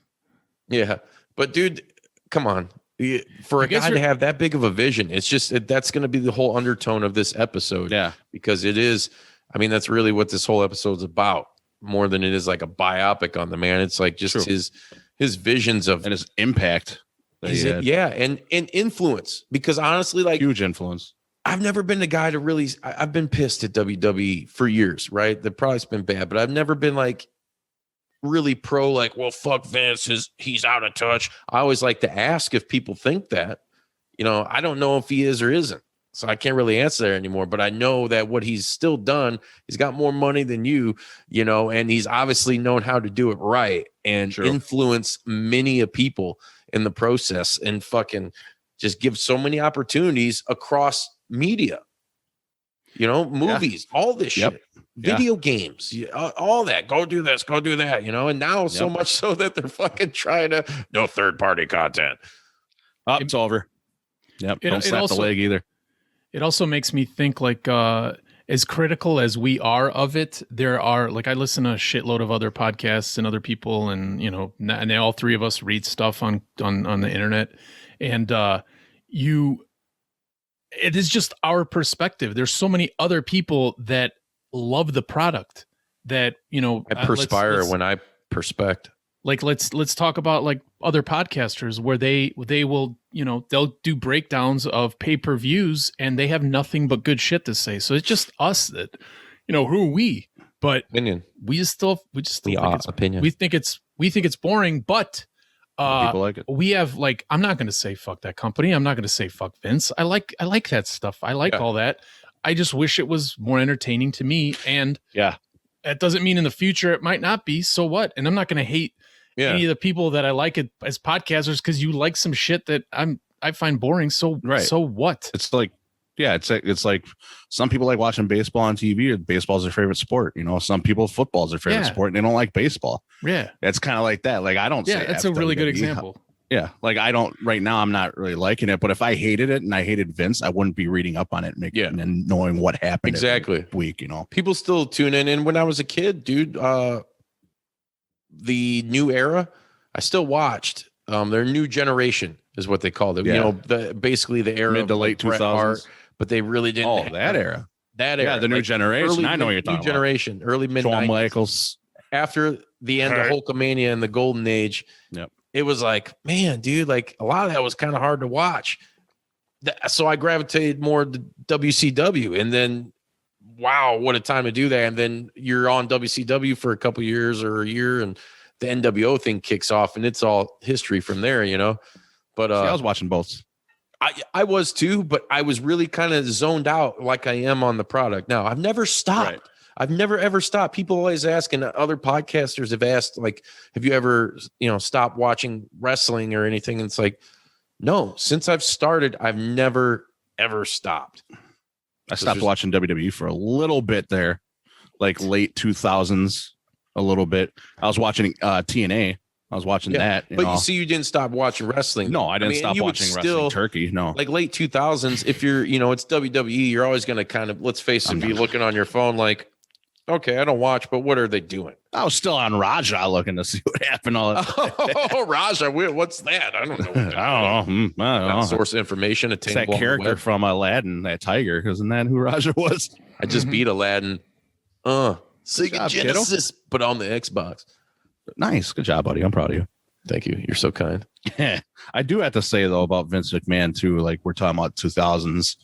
Yeah, but dude, come on. For a You guys guy are- to have that big of a vision, it's just that's going to be the whole undertone of this episode. Yeah, because it is. I mean, that's really what this whole episode's about, more than it is like a biopic on the man. It's like just True. his visions of and his impact. That he had. yeah, and influence. Because honestly, like Huge influence. I've never been the guy to really. I've been pissed at WWE for years, right? The product's been bad, but I've never been like really pro. Like, well, fuck Vince, he's out of touch. I always like to ask if people think that. I don't know if he is or isn't, so I can't really answer that anymore. But I know that what he's still done, he's got more money than you, and he's obviously known how to do it right and True. influence many of people in the process and fucking just give so many opportunities across media, movies, all this Yep. shit, video games, all that. Go do this, go do that, and now so Yep. much so that they're fucking trying to no third party content. It's over. Yep. It- Don't it slap also- the leg either. It also makes me think like as critical as we are of it, there are like I listen to a shitload of other podcasts and other people, and and all three of us read stuff on the internet, and it is just our perspective. There's so many other people that love the product that I perspire let's- when I perspect. like let's talk about like other podcasters where they will they'll do breakdowns of pay-per-views and they have nothing but good shit to say. So it's just us that who are we? But Opinion. we just still think it's Opinion. we think it's boring, but People like it. we have like I'm not going to say fuck that company. I'm not going to say fuck Vince. I like that stuff. I like Yeah. all that. I just wish it was more entertaining to me, and Yeah. that doesn't mean in the future it might not be. So what? And I'm not going to hate any of the people that I like it as podcasters because you like some shit that I find boring. So Right. so what? It's like, it's like some people like watching baseball on TV. Baseball's their favorite sport. Some people football's their favorite Yeah. sport and they don't like baseball. Yeah, It's kind of like that. Like I don't say that's a F really good WWE. example. Yeah. Like I don't right now. I'm not really liking it. But if I hated it and I hated Vince, I wouldn't be reading up on it and knowing what happened Exactly. every week. People still tune in. And when I was a kid, dude, the new era, I still watched. Their new generation is what they called it. Yeah. Basically the era Mid to of, late Bret Hart, 2000s. but they really didn't. Oh, have that era. That era. Yeah, the new like generation. early I know what you're new talking generation, early mid about. Shawn 90s. Michaels. After the end of Hurt. Hulkamania and the Golden Age, Yep. it was like, man, dude, like a lot of that was kind of hard to watch. So I gravitated more to WCW, and then, wow, what a time to do that! And then you're on WCW for a couple years or a year, and the NWO thing kicks off, and it's all history from there, But I was watching both. I was too, but I was really kind of zoned out, like I am on the product now. I've never stopped. Right. I've never ever stopped. People always ask, and other podcasters have asked, like, have you ever, stopped watching wrestling or anything? And it's like, no, since I've started, I've never ever stopped. I stopped watching WWE for a little bit there, like late 2000s, a little bit. I was watching TNA I was watching Yeah. that. But you see, you didn't stop watching wrestling. No, I didn't mean, stop you would watching still, Wrestling Turkey. No. like late 2000s, if you're, it's WWE, you're always going to kind of, let's face it, be looking on your phone like, okay, I don't watch, but what are they doing? I was still on Raja looking to see what happened. All that. Oh, Raja, what's that? I don't know. I don't know. Source information. It's that character from Aladdin, that tiger. Isn't that who Raja was? I just beat Aladdin. Sega job, Genesis, but on the Xbox. Nice. Good job, buddy. I'm proud of you. Thank you. You're so kind. I do have to say, though, about Vince McMahon, too. Like, we're talking about 2000s,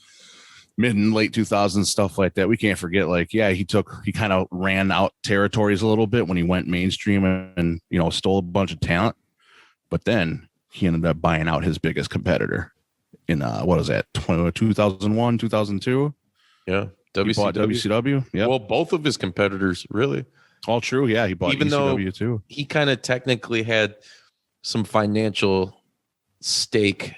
mid and late 2000s, stuff like that. We can't forget, like, yeah, he kind of ran out territories a little bit when he went mainstream and stole a bunch of talent. But then he ended up buying out his biggest competitor in, what was that, 2001, 2002? Yeah. WCW. Yeah. Well, both of his competitors, really. All true. Yeah. He bought Even ECW, though too. He kind of technically had some financial stake,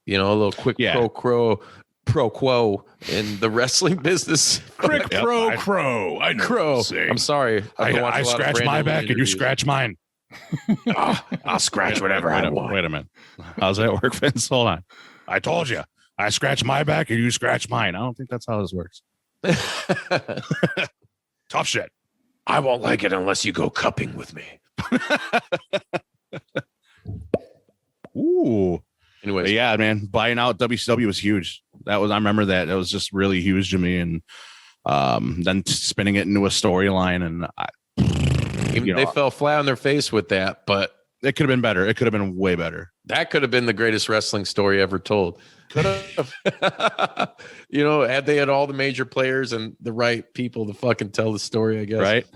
a little quick pro quo in the wrestling business. Crick pro crow. I know. Crow. What you're I'm sorry. I scratch my back and you scratch mine. I'll scratch whatever I want. Wait a minute. How's that work, Vince? Hold on. I told you. I scratch my back and you scratch mine. I don't think that's how this works. Tough shit. I won't like it unless you go cupping with me. Ooh. Anyways, But yeah, man, buying out WCW was huge. I remember that. It was just really huge to me. And then spinning it into a storyline. And they fell flat on their face with that, but it could have been better. It could have been way better. That could have been the greatest wrestling story ever told. Could have. Had they had all the major players and the right people to fucking tell the story, I guess. Right.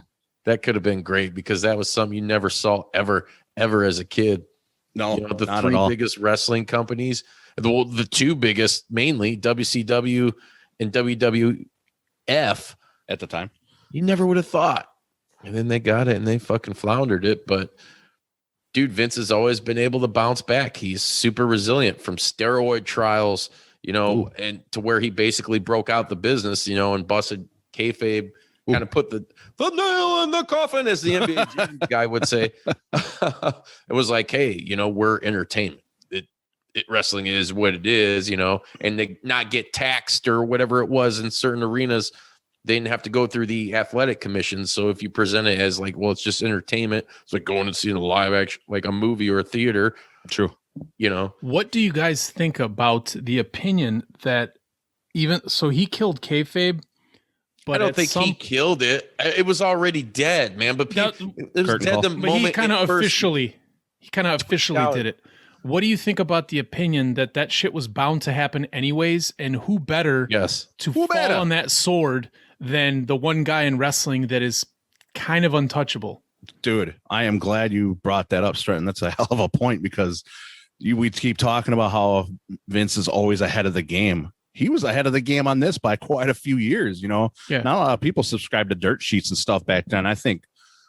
That could have been great because that was something you never saw ever as a kid. No, the not three at all. biggest wrestling companies, the two biggest, mainly WCW and WWF at the time. You never would have thought. And then they got it and they fucking floundered it. But dude, Vince has always been able to bounce back. He's super resilient from steroid trials, and to where he basically broke out the business, and busted kayfabe, kind of put the nail in the coffin, as the NBA guy would say. It was like, hey, we're entertainment. Wrestling is what it is, and they not get taxed or whatever it was in certain arenas. They didn't have to go through the athletic commissions. So if you present it as like, well, it's just entertainment, it's like going and seeing a live action, like a movie or a theater. True. What do you guys think about the opinion that he killed kayfabe? But I don't think he killed it. It was already dead, man. But it was dead the moment. He kind of officially did it. What do you think about the opinion that shit was bound to happen anyways? And who better to fall on that sword than the one guy in wrestling that is kind of untouchable? Dude, I am glad you brought that up, Stratton. That's a hell of a point because we keep talking about how Vince is always ahead of the game. He was ahead of the game on this by quite a few years, Yeah. Not a lot of people subscribed to dirt sheets and stuff back then. I think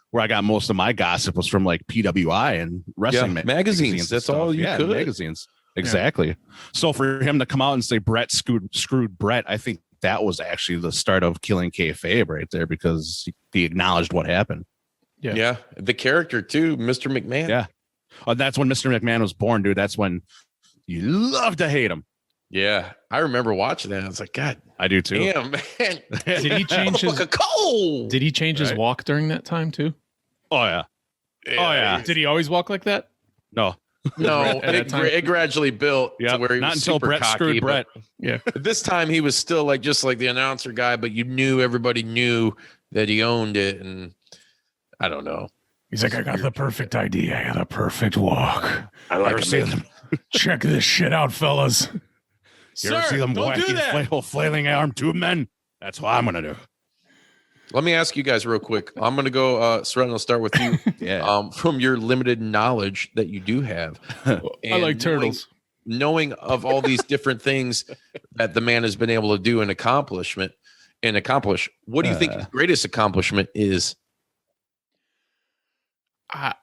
where I got most of my gossip was from like PWI and wrestling magazines. That's all you could. Magazines. Exactly. Yeah. So for him to come out and say Brett screwed Brett, I think that was actually the start of killing kayfabe right there because he acknowledged what happened. Yeah. The character too, Mr. McMahon. Yeah. Oh, that's when Mr. McMahon was born, dude. That's when you love to hate him. Yeah, I remember watching that. I was like, God, I do too. Damn, man. Did he change his cold? Did he change his walk during that time too? Oh yeah. Oh yeah. Did he always walk like that? No. It gradually built to where he was not until super Brett cocky, screwed Brett. Yeah. This time he was still like just like the announcer guy, but everybody knew that he owned it, and I don't know. He's like, I got the perfect idea. I got the perfect walk. I like them. Check this shit out, fellas. You ever see them wacky flailing arm tube men? That's what I'm gonna do. Let me ask you guys real quick. I'm gonna go, Sren, I'll start with you. Yeah. From your limited knowledge that you do have. I like turtles. Knowing of all these different things that the man has been able to do and accomplish, what do you think his greatest accomplishment is? That's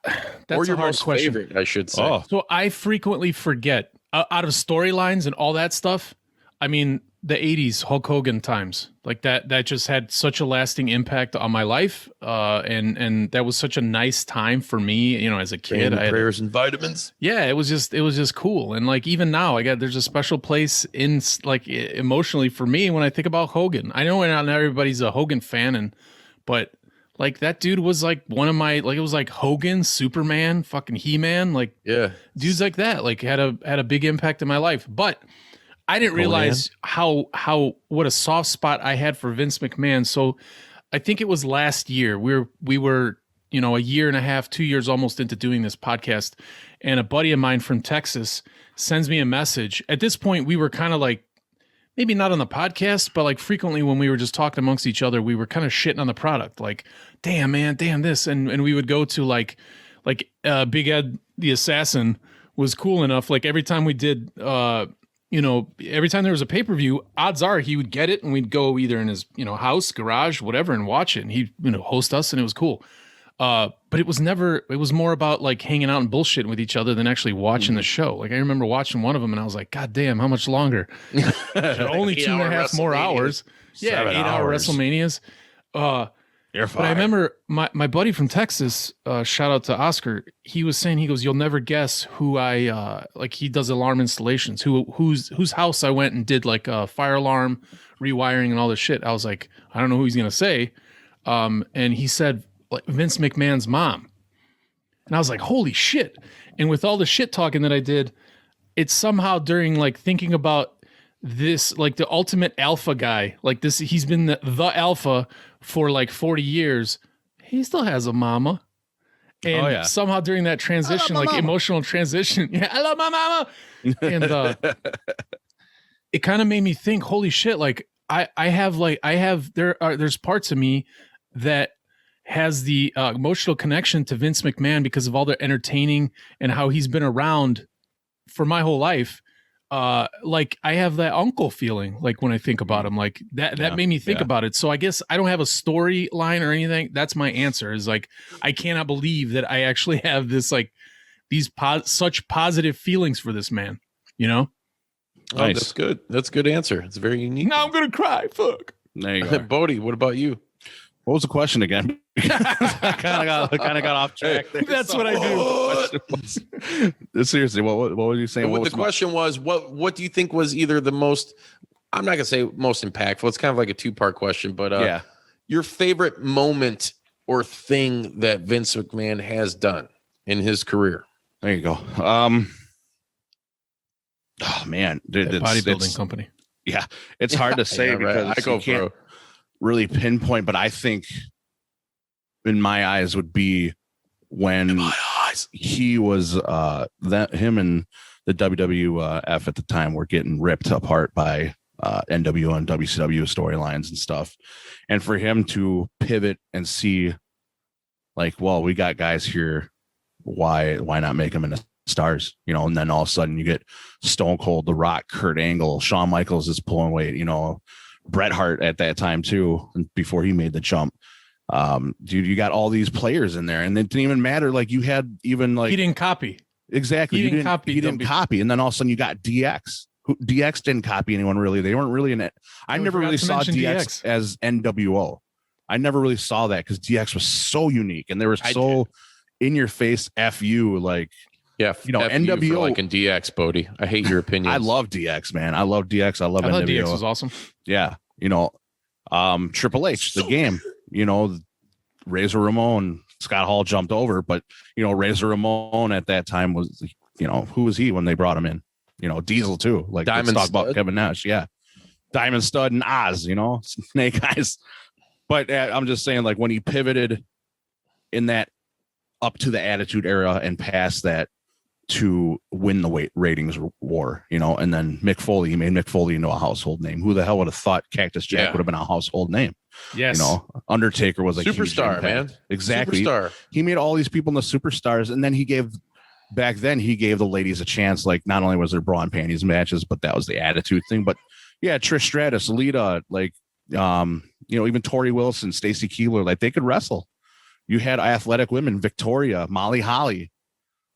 or your a hard most question. favorite, I should say. Oh. So I frequently forget out of storylines and all that stuff. I mean, the 80s Hulk Hogan times. Like that just had such a lasting impact on my life. And that was such a nice time for me, you know, as a kid. Prayers and vitamins. Yeah, it was just cool. And like even now, there's a special place in like emotionally for me when I think about Hogan. I know not everybody's a Hogan fan, but like that dude was like one of my, like it was like Hogan, Superman, fucking He-Man, like dudes like that, like had a big impact in my life. But I didn't realize what a soft spot I had for Vince McMahon. So I think it was last year. We were, you know, a year and a half, 2 years almost into doing this podcast, and a buddy of mine from Texas sends me a message. At this point, we were kind of like, maybe not on the podcast, but like frequently when we were just talking amongst each other, we were kind of shitting on the product. Like, damn, man, damn this. And we would go to like Big Ed, the Assassin was cool enough. Like every time we did, you know, every time there was a pay-per-view, odds are he would get it and we'd go either in his, you know, house, garage, whatever, and watch it. And he'd, you know, host us and it was cool. But it was more about like hanging out and bullshitting with each other than actually watching the show. Like I remember watching one of them and I was like, God damn, how much longer? Only 2.5 more hours. Yeah, 8-hour WrestleManias. You're but I remember my buddy from Texas, shout out to Oscar, he was saying, he goes, you'll never guess who I like he does alarm installations, whose house I went and did like a fire alarm, rewiring and all this shit. I was like, I don't know who he's gonna say. And he said like Vince McMahon's mom. And I was like, holy shit. And with all the shit talking that I did, it's somehow during like thinking about this, like the ultimate alpha guy, like this, he's been the alpha for like 40 years. He still has a mama. And somehow during that transition, like emotional transition, I love my mama. And it kind of made me think, holy shit, like there's parts of me that has the emotional connection to Vince McMahon because of all the entertaining and how he's been around for my whole life. Like I have that uncle feeling, like when I think about him, like that made me think about it. So I guess I don't have a storyline or anything. That's my answer, is like, I cannot believe that I actually have this, like these such positive feelings for this man, you know? Oh, nice. That's good. That's a good answer. It's very unique. Now I'm going to cry. Fuck. There you go. Bodie, what about you? What was the question again? I kind of got off track there. That's what I do. Seriously, what were you saying? What the question was, what do you think was either the most, I'm not going to say most impactful. It's kind of like a two-part question, but your favorite moment or thing that Vince McMahon has done in his career? There you go. Oh man, bodybuilding company. Yeah, it's hard to say because I go for really pinpoint, but I think in my eyes would be when he was him and the WWF at the time were getting ripped apart by NWO and WCW storylines and stuff, and for him to pivot and see like, well, we got guys here, why not make them into stars, you know? And then all of a sudden you get Stone Cold, The Rock, Kurt Angle, Shawn Michaels is pulling weight, you know, Bret Hart at that time too, before he made the jump. Dude, you got all these players in there, and it didn't even matter. Like you had even like he didn't copy. Exactly, he didn't copy, and then all of a sudden you got DX. DX didn't copy anyone really. They weren't really in it. I never really saw DX as NWO. I never really saw that because DX was so unique, and they were so in your face. FU, like you know, NWO like in DX, Bodie. I hate your opinion. I love DX, man. I love DX. I love NWO. DX was awesome. Yeah, you know, Triple H, the game, you know, Razor Ramon, Scott Hall jumped over, but you know, Razor Ramon at that time was, you know, who was he when they brought him in? You know, Diesel too. Like Diamond let's talk Stud. about Kevin Nash. Yeah, Diamond Stud and Oz. You know, Snake Eyes. But I'm just saying, like when he pivoted in that up to the Attitude Era and past that to win the ratings war, you know, and then Mick Foley, he made Mick Foley into a household name. Who the hell would have thought Cactus Jack would have been a household name? Yes. You know, Undertaker was a superstar, man. Exactly. Superstar. He made all these people into superstars, and then he gave the ladies a chance. Like not only was there bra and panties matches, but that was the Attitude thing. But yeah, Trish Stratus, Lita, like you know, even Tori Wilson, Stacy Keibler, like they could wrestle. You had athletic women, Victoria, Molly Holly.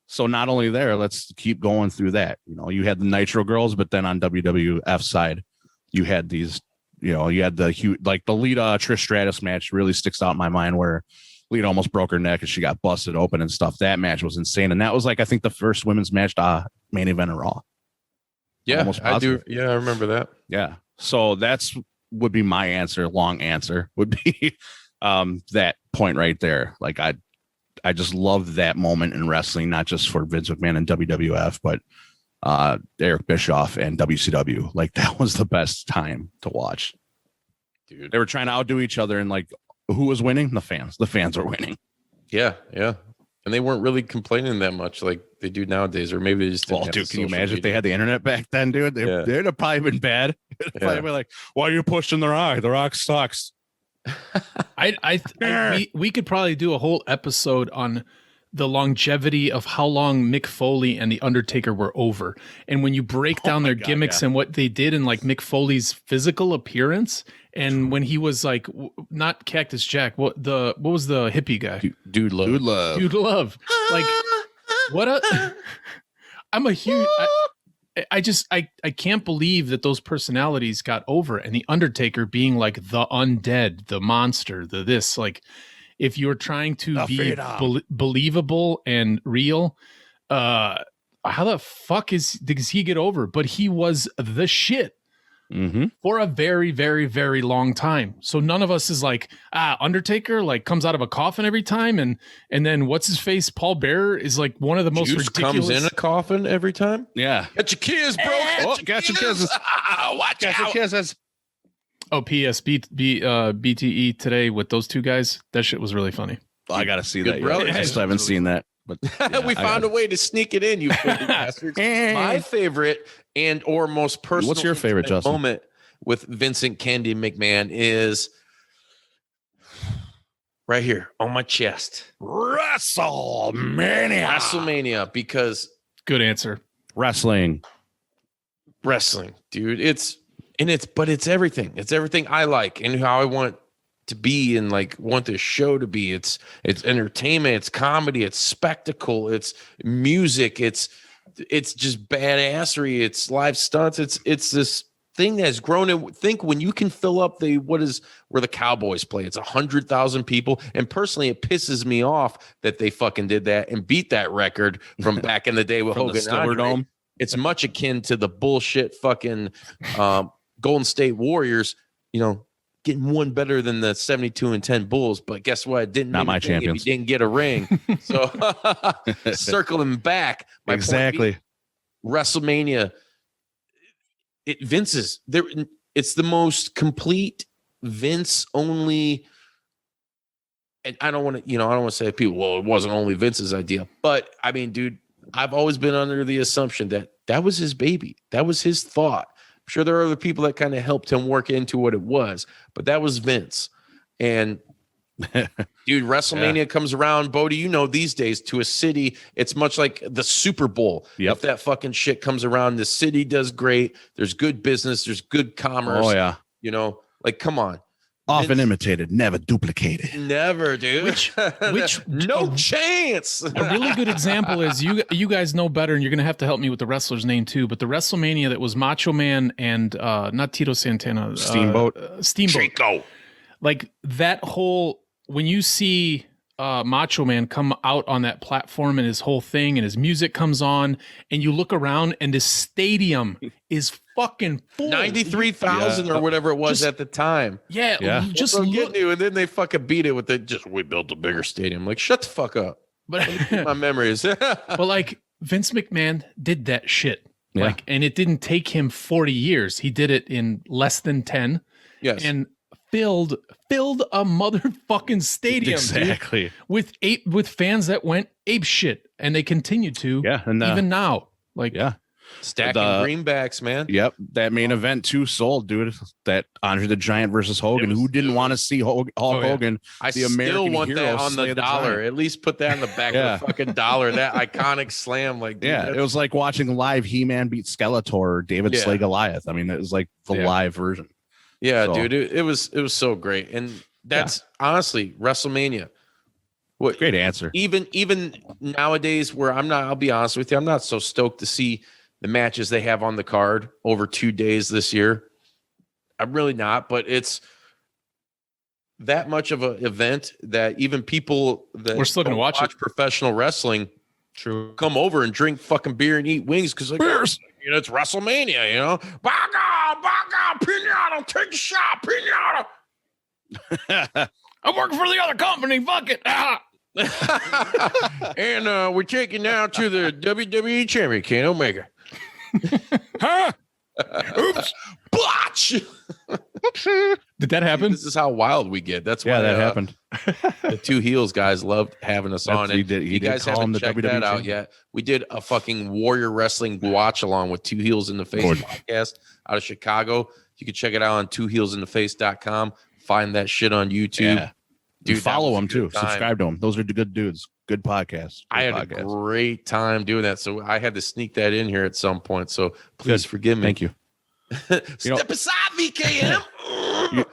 So not only there, let's keep going through that. You know, you had the Nitro Girls, but then on WWF side, you had these, you had the huge, like the Lita Trish Stratus match really sticks out in my mind, where Lita almost broke her neck and she got busted open and stuff. That match was insane. And that was like, I think the first women's match main event of Raw. Yeah, I do. Yeah, I remember that. Yeah. So would be my answer. Long answer would be that point right there. Like I just love that moment in wrestling, not just for Vince McMahon and WWF, but Eric Bischoff and WCW. Like that was the best time to watch. Dude, they were trying to outdo each other, and like who was winning? The fans. The fans were winning. Yeah, yeah. And they weren't really complaining that much like they do nowadays, or maybe they just didn't have dude, can you imagine media. if they had the internet back then, dude? They'd have probably been bad. Probably been like, why are you pushing The Rock? The Rock sucks. We could probably do a whole episode on the longevity of how long Mick Foley and The Undertaker were over. And when you break down their gimmicks and what they did in like Mick Foley's physical appearance, and when he was like not Cactus Jack, what was the hippie guy? Dude Love. Like I'm a huge I can't believe that those personalities got over, and The Undertaker being like the undead, the monster, the this, like if you're trying to be believable and real, how the fuck does he get over? But he was the shit for a very, very, very long time. So none of us is like, Undertaker like comes out of a coffin every time, and then what's his face? Paul Bearer is like one of the most ridiculous. Comes in a coffin every time. Yeah, got your kids, bro. Got your kisses. Watch out. Your kisses. Oh, BTE today with those two guys. That shit was really funny. I gotta see Good that. I still haven't seen that. But we found a way to sneak it in, you bastards. My favorite and or most personal. What's your favorite, Justin? Moment with Vincent Kennedy McMahon is right here on my chest. WrestleMania, because good answer. Wrestling, dude. It's everything. It's everything I like and how I want to be and like want this show to be. It's entertainment, it's comedy, it's spectacle, it's music, it's just badassery, it's live stunts, it's this thing that has grown. And think when you can fill up where the Cowboys play, it's 100,000 people. And personally, it pisses me off that they fucking did that and beat that record from back in the day with Hogan and Andre. Dome. It's much akin to the bullshit fucking Golden State Warriors, getting one better than the 72-10 Bulls, but guess what? It didn't not my champions. He didn't get a ring. So circling back, my exactly. WrestleMania. Vince's there. It's the most complete Vince only. And I don't want to say to people, well, it wasn't only Vince's idea, but I mean, dude, I've always been under the assumption that was his baby. That was his thought. I'm sure there are other people that kind of helped him work into what it was, but that was Vince. And dude, WrestleMania comes around, Bodie, these days to a city, it's much like the Super Bowl. Yep. If that fucking shit comes around, the city does great. There's good business. There's good commerce. Oh yeah. Like, come on. Often imitated, never duplicated. Never, dude. Which no chance. A really good example is you guys know better, and you're gonna have to help me with the wrestler's name too. But the WrestleMania that was Macho Man and not Tito Santana, Steamboat. Chico. Like that whole when you see Macho Man come out on that platform and his whole thing and his music comes on, and you look around and this stadium is fucking full. 93,000 or whatever it was at the time. Yeah. Just look, and then they fucking beat it with we built a bigger stadium. Like, shut the fuck up. But my memories. But like Vince McMahon did that shit. Yeah. Like, and it didn't take him 40 years. He did it in less than 10. Yes. And filled a motherfucking stadium, exactly, dude, with fans that went ape shit, and they continue to, and even now, like, stacking greenbacks, man. Yep, that main event too sold, dude. That Andre the Giant versus Hogan. Who didn't want to see Hulk Hogan? I the still American want hero, that on the dollar. At least put that on the back of the fucking dollar. That iconic slam, like, dude, it was like watching live He-Man beat Skeletor or David Slay Goliath. I mean, it was like the live version. Yeah, so, dude, it was so great, and that's honestly WrestleMania. What great answer. Even nowadays, where I'll be honest with you, I'm not so stoked to see the matches they have on the card over 2 days this year. I'm really not, but it's that much of an event that even people that We're still gonna don't watch it. professional wrestling True. come over and drink fucking beer and eat wings because like, Beers. you know, it's WrestleMania, you know. Baga, pinata, take a shot, pinata. I'm working for the other company. Fuck it. Ah. And we're taking now to the WWE champion, Ken Omega. Huh? Oops. Botch. Did that happen? This is how wild we get. That's why Yeah, that happened. the Two Heels guys loved having us on. He And did. He you did guys call haven't him the checked WWE that out champion. yet. We did a fucking Warrior Wrestling watch along with Two Heels in the Face Lord. podcast out of Chicago. You can check it out on twoheelsintheface.com. Find that shit on YouTube. Yeah. Dude, Dude, follow that was a them too. good time. Subscribe to them. Those are the good dudes. Good podcasts. I Good had a podcasts. great time doing that. So I had to sneak that in here at some point. So please forgive me. Thank you. Step aside, VKM.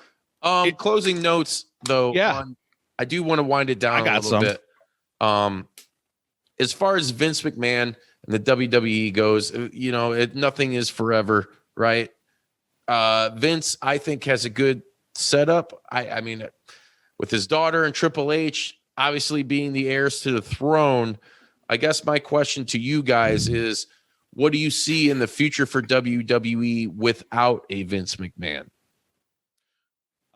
Closing notes though. Yeah. I do want to wind it down I a got little some. bit. As far as Vince McMahon and the WWE goes, you know, nothing is forever, right? Vince, I think, has a good setup. I mean, with his daughter and Triple H obviously being the heirs to the throne, I guess my question to you guys is, what do you see in the future for WWE without a Vince McMahon?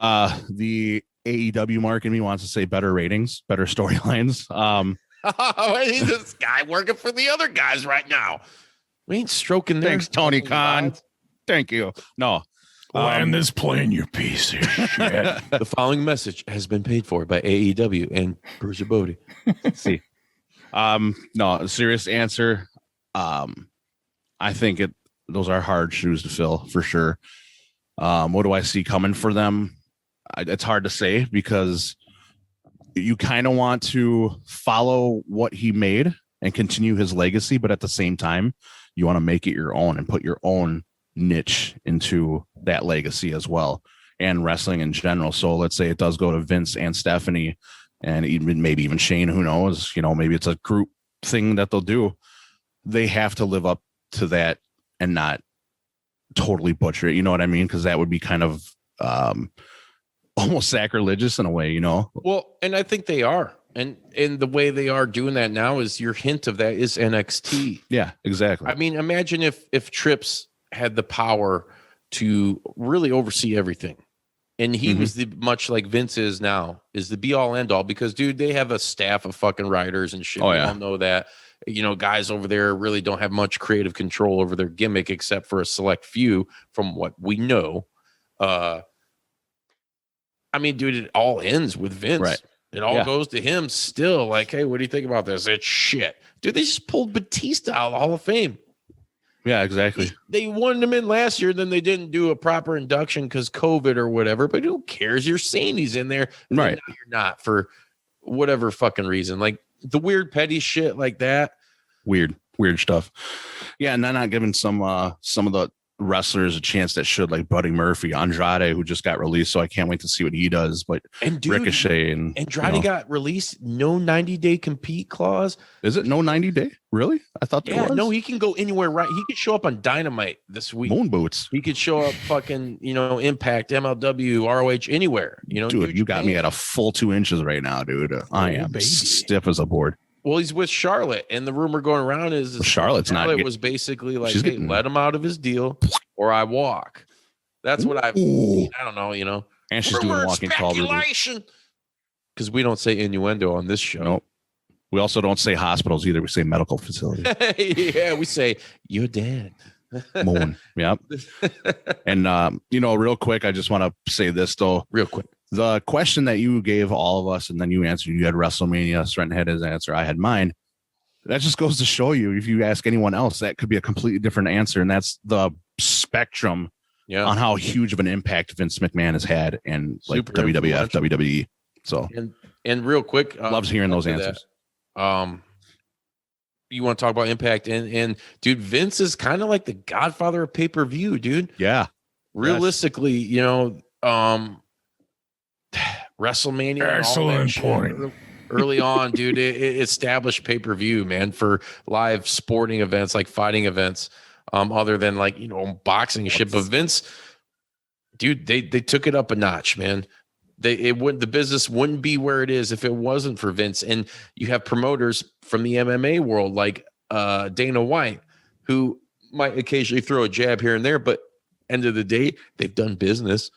The AEW mark in me wants to say better ratings, better storylines. This guy working for the other guys right now. We ain't stroking their Thanks, Tony fucking Khan. vibes. Thank you. No. Land this plane, you piece of shit. The following message has been paid for by AEW and Bruiser Bodie. See. No, serious answer. I think those are hard shoes to fill for sure. What do I see coming for them? It's hard to say because you kind of want to follow what he made and continue his legacy, but at the same time, you want to make it your own and put your own niche into that legacy as well, and wrestling in general. So let's say it does go to Vince and Stephanie and even maybe even Shane, who knows, you know, maybe it's a group thing that they'll do. They have to live up to that and not totally butcher it. You know what I mean? Because that would be kind of almost sacrilegious in a way, you know? Well, and I think they are. And the way they are doing that now is your hint of that is NXT. Yeah, exactly. I mean, imagine if Trips had the power to really oversee everything. And he was the much like Vince is now, is the be all end all, because dude, they have a staff of fucking writers and shit. Oh, We yeah. all know that. You know, guys over there really don't have much creative control over their gimmick except for a select few from what we know. I mean, dude, it all ends with Vince. Right. It all Yeah. goes to him still. Like, hey, what do you think about this? It's shit. Dude, they just pulled Batista out of the Hall of Fame. Yeah, exactly. They wanted him in last year, then they didn't do a proper induction because COVID or whatever. But who cares? You're saying he's in there. And then Right. now you're not for whatever fucking reason. Like the weird petty shit like that. Weird stuff. Yeah, and then not giving some of the wrestlers a chance that should, like Buddy Murphy, Andrade, who just got released. So I can't wait to see what he does. But And dude, Ricochet and Andrade you know, got released. No 90-day compete clause. is it no 90-day? Really? I thought there Yeah, was. no, he can go anywhere. Right, he could show up on Dynamite this week. Moon boots. He could show up fucking, you know, Impact, MLW, ROH, anywhere. You know, Dude, New you got me Japan. at a full 2 inches right now, dude. I am baby. stiff as a board. Well, he's with Charlotte, and the rumor going around is Well, Charlotte's not Charlotte get- was basically like, she's hey, getting- let him out of his deal, or I walk. That's what I've. Ooh. I don't know, you know. And she's doing walking tall reviews. speculation. Because we don't say innuendo on this show. Nope. We also don't say hospitals either. We say medical facility. Yeah, we say you're dead. Moon. Yep. And you know, real quick, I just want to say this though. Real quick. The question that you gave all of us, and then you answered, you had WrestleMania, Strenton had his answer, I had mine. That just goes to show you, if you ask anyone else, that could be a completely different answer. And that's the spectrum Yeah. on how huge of an impact Vince McMahon has had in like Super WWF, influential. WWE. So And real quick, loves hearing those after answers. that, you want to talk about impact, and dude, Vince is kind of like the godfather of pay-per-view, dude. Yeah. Realistically, you know, WrestleMania, and all that Excellent shit point. early on, dude, it established pay-per-view, man, for live sporting events like fighting events, other than like, you know, boxing and shit. But Vince, dude, they took it up a notch, man. The business wouldn't be where it is if it wasn't for Vince. And you have promoters from the MMA world like Dana White, who might occasionally throw a jab here and there, but end of the day, they've done business.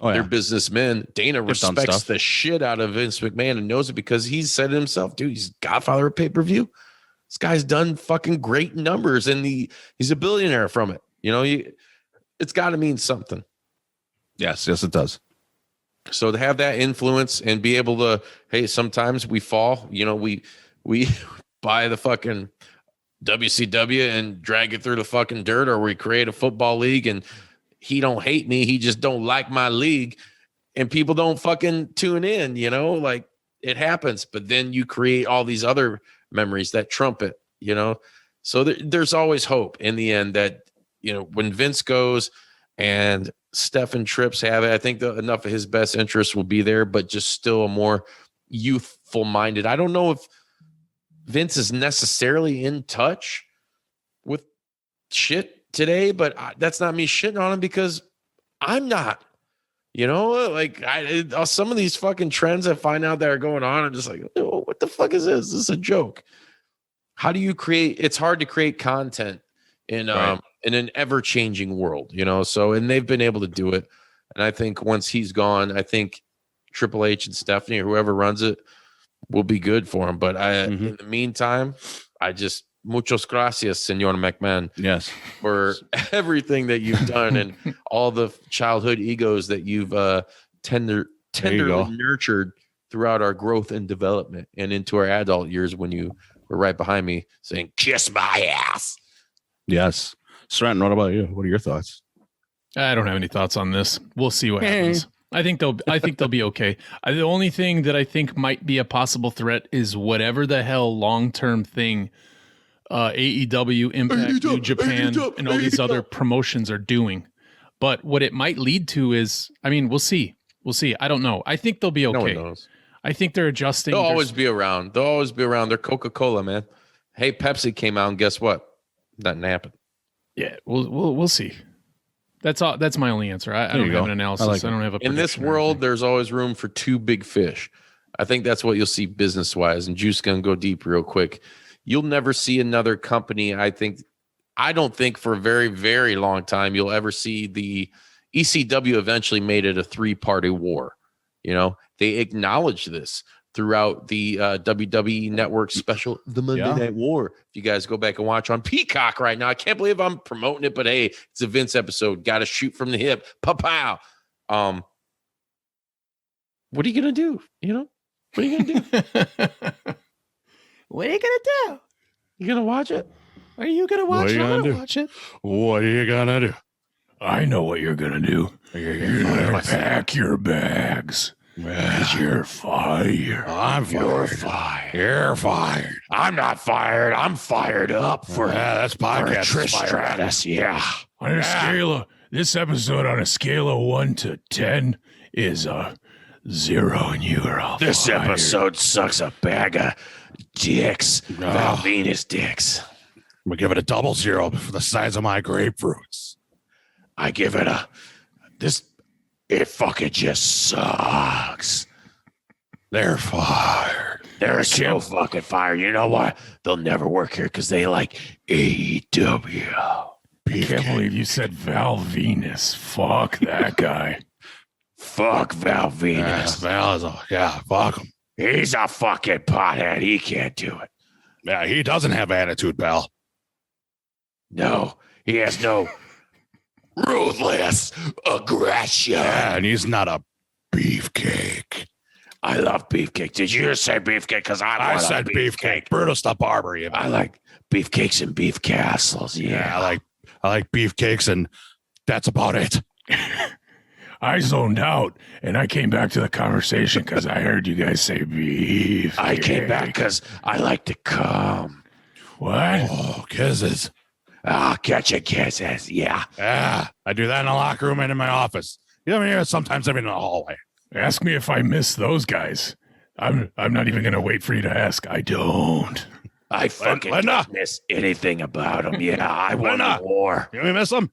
Oh, yeah. They're businessmen. Dana respects the shit out of Vince McMahon and knows it because he said it himself, dude, he's godfather of pay-per-view. This guy's done fucking great numbers and he's a billionaire from it. It's got to mean something. Yes, it does. So to have that influence and be able to, hey, sometimes we fall, we buy the fucking WCW and drag it through the fucking dirt, or we create a football league and he don't hate me. He just don't like my league and people don't fucking tune in, like it happens. But then you create all these other memories that trump it, so there's always hope in the end that, when Vince goes and Steph and Trips have it, I think enough of his best interests will be there, but just still a more youthful minded. I don't know if Vince is necessarily in touch with shit today, but that's not me shitting on him because I'm not, like some of these fucking trends I find out that are going on. I'm just like, oh, what the fuck is this? This is a joke. How do you it's hard to create content in an ever-changing world, so, and they've been able to do it. And I think once he's gone, I think Triple H and Stephanie or whoever runs it will be good for him. But in the meantime, muchos gracias, Senor McMahon. Yes. For everything that you've done and all the childhood egos that you've tenderly nurtured throughout our growth and development and into our adult years when you were right behind me saying, kiss my ass. Yes. Stratton, what about you? What are your thoughts? I don't have any thoughts on this. We'll see what happens. I think they'll be okay. The only thing that I think might be a possible threat is whatever the hell long-term thing AEW, Impact, New Japan, and all these other promotions are doing. But what it might lead to is, we'll see. We'll see. I don't know. I think they'll be okay. No one knows. I think they're adjusting. They'll always be around. They're Coca-Cola, man. Hey, Pepsi came out, and guess what? Nothing happened. Yeah, we'll see. That's all. That's my only answer. I don't have an analysis. I don't have a. In this world, there's always room for two big fish. I think that's what you'll see business-wise. And Juice gonna go deep real quick. You'll never see another company. I don't think for a very, very long time you'll ever see the ECW eventually made it a three-party war. They acknowledge this throughout the WWE Network special, The Monday Night War. If you guys go back and watch on Peacock right now, I can't believe I'm promoting it, but hey, it's a Vince episode. Got to shoot from the hip. Pow. What are you going to do? What are you going to do? What are you going to do? You going to watch it? Are you going to watch it? I'm going to watch it. What are you going to do? I know what you're going to do. You're going to pack your bags. Because you're fired. I'm fired. You're fired. You're fired. I'm not fired. I'm fired up for that's podcast. Trish Stratus. Yeah. On a scale of this episode, on a scale of 1 to 10, is a 0, and you are all This fired. episode sucks a bag of dicks. Val Venus dicks. I'm going to give it a 00 for the size of my grapefruits. I give it it fucking just sucks. They're fired. They're so fucking fired. You know what? They'll never work here because they like AEW. I can't believe you said Val Venus. Fuck that guy. Fuck Val Venus. Val is fuck him. He's a fucking pothead. He can't do it. Yeah, he doesn't have attitude, Val. No, he has no ruthless aggression. Yeah, and he's not a beefcake. I love beefcake. Did you just say beefcake? Because I said beefcake. Brutus the Barber. I like beefcakes and beef castles. Yeah, I like beefcakes, and that's about it. I zoned out, and I came back to the conversation because I heard you guys say beef. I came back because I like to come. What? Oh, kisses. Ah, catch your kisses. Yeah. Yeah, I do that in the locker room and in my office. You know, here sometimes I'm in the hallway. Ask me if I miss those guys. I'm not even gonna wait for you to ask. I don't. I fucking don't miss anything about them. Yeah, I won the war. You miss them?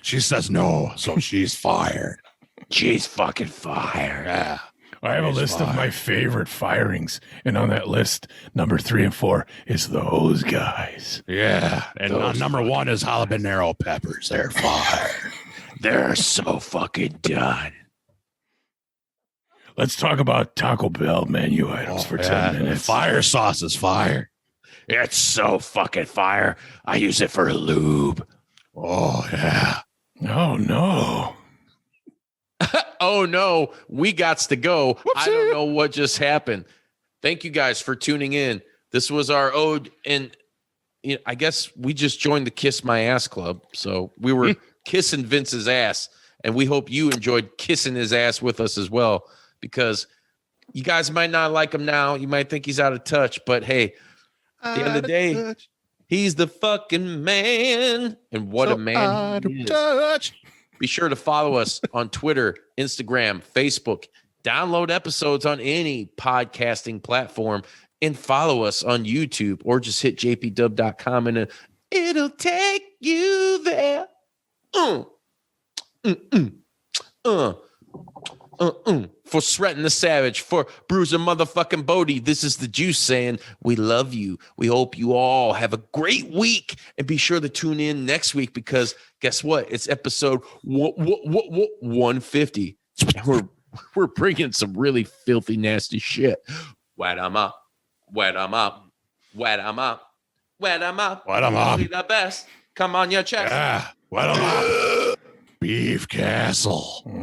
She says no, so she's fired. She's fucking fired. Yeah. I have a She's list of fired. my favorite firings, and on that list, number 3 and 4 is those guys. Yeah. And number 1 is habanero peppers. They're fired. They're so fucking done. Let's talk about Taco Bell menu items for 10 minutes. Fire sauce is fire. It's so fucking fire. I use it for lube. Oh, yeah. Oh, no. Oh no, we gots to go. I don't know what just happened. Thank you guys for tuning in. This was our ode, and I guess we just joined the Kiss My Ass Club. So we were kissing Vince's ass, and we hope you enjoyed kissing his ass with us as well, because you guys might not like him now. You might think he's out of touch, but hey, at the end of the day, he's the fucking man. And what a man he is. Touch. Be sure to follow us on Twitter, Instagram, Facebook. Download episodes on any podcasting platform and follow us on YouTube, or just hit jpdub.com and it'll take you there. For Sretton the Savage, for Bruiser motherfucking Bodie, this is the Juice saying we love you. We hope you all have a great week, and be sure to tune in next week, because guess what? It's episode 150. And we're bringing some really filthy, nasty shit. Wet 'em up, wet 'em up, wet 'em up, wet 'em up. Wet 'em up. Be the best. Come on your chest. Yeah. What am I? Beef Castle.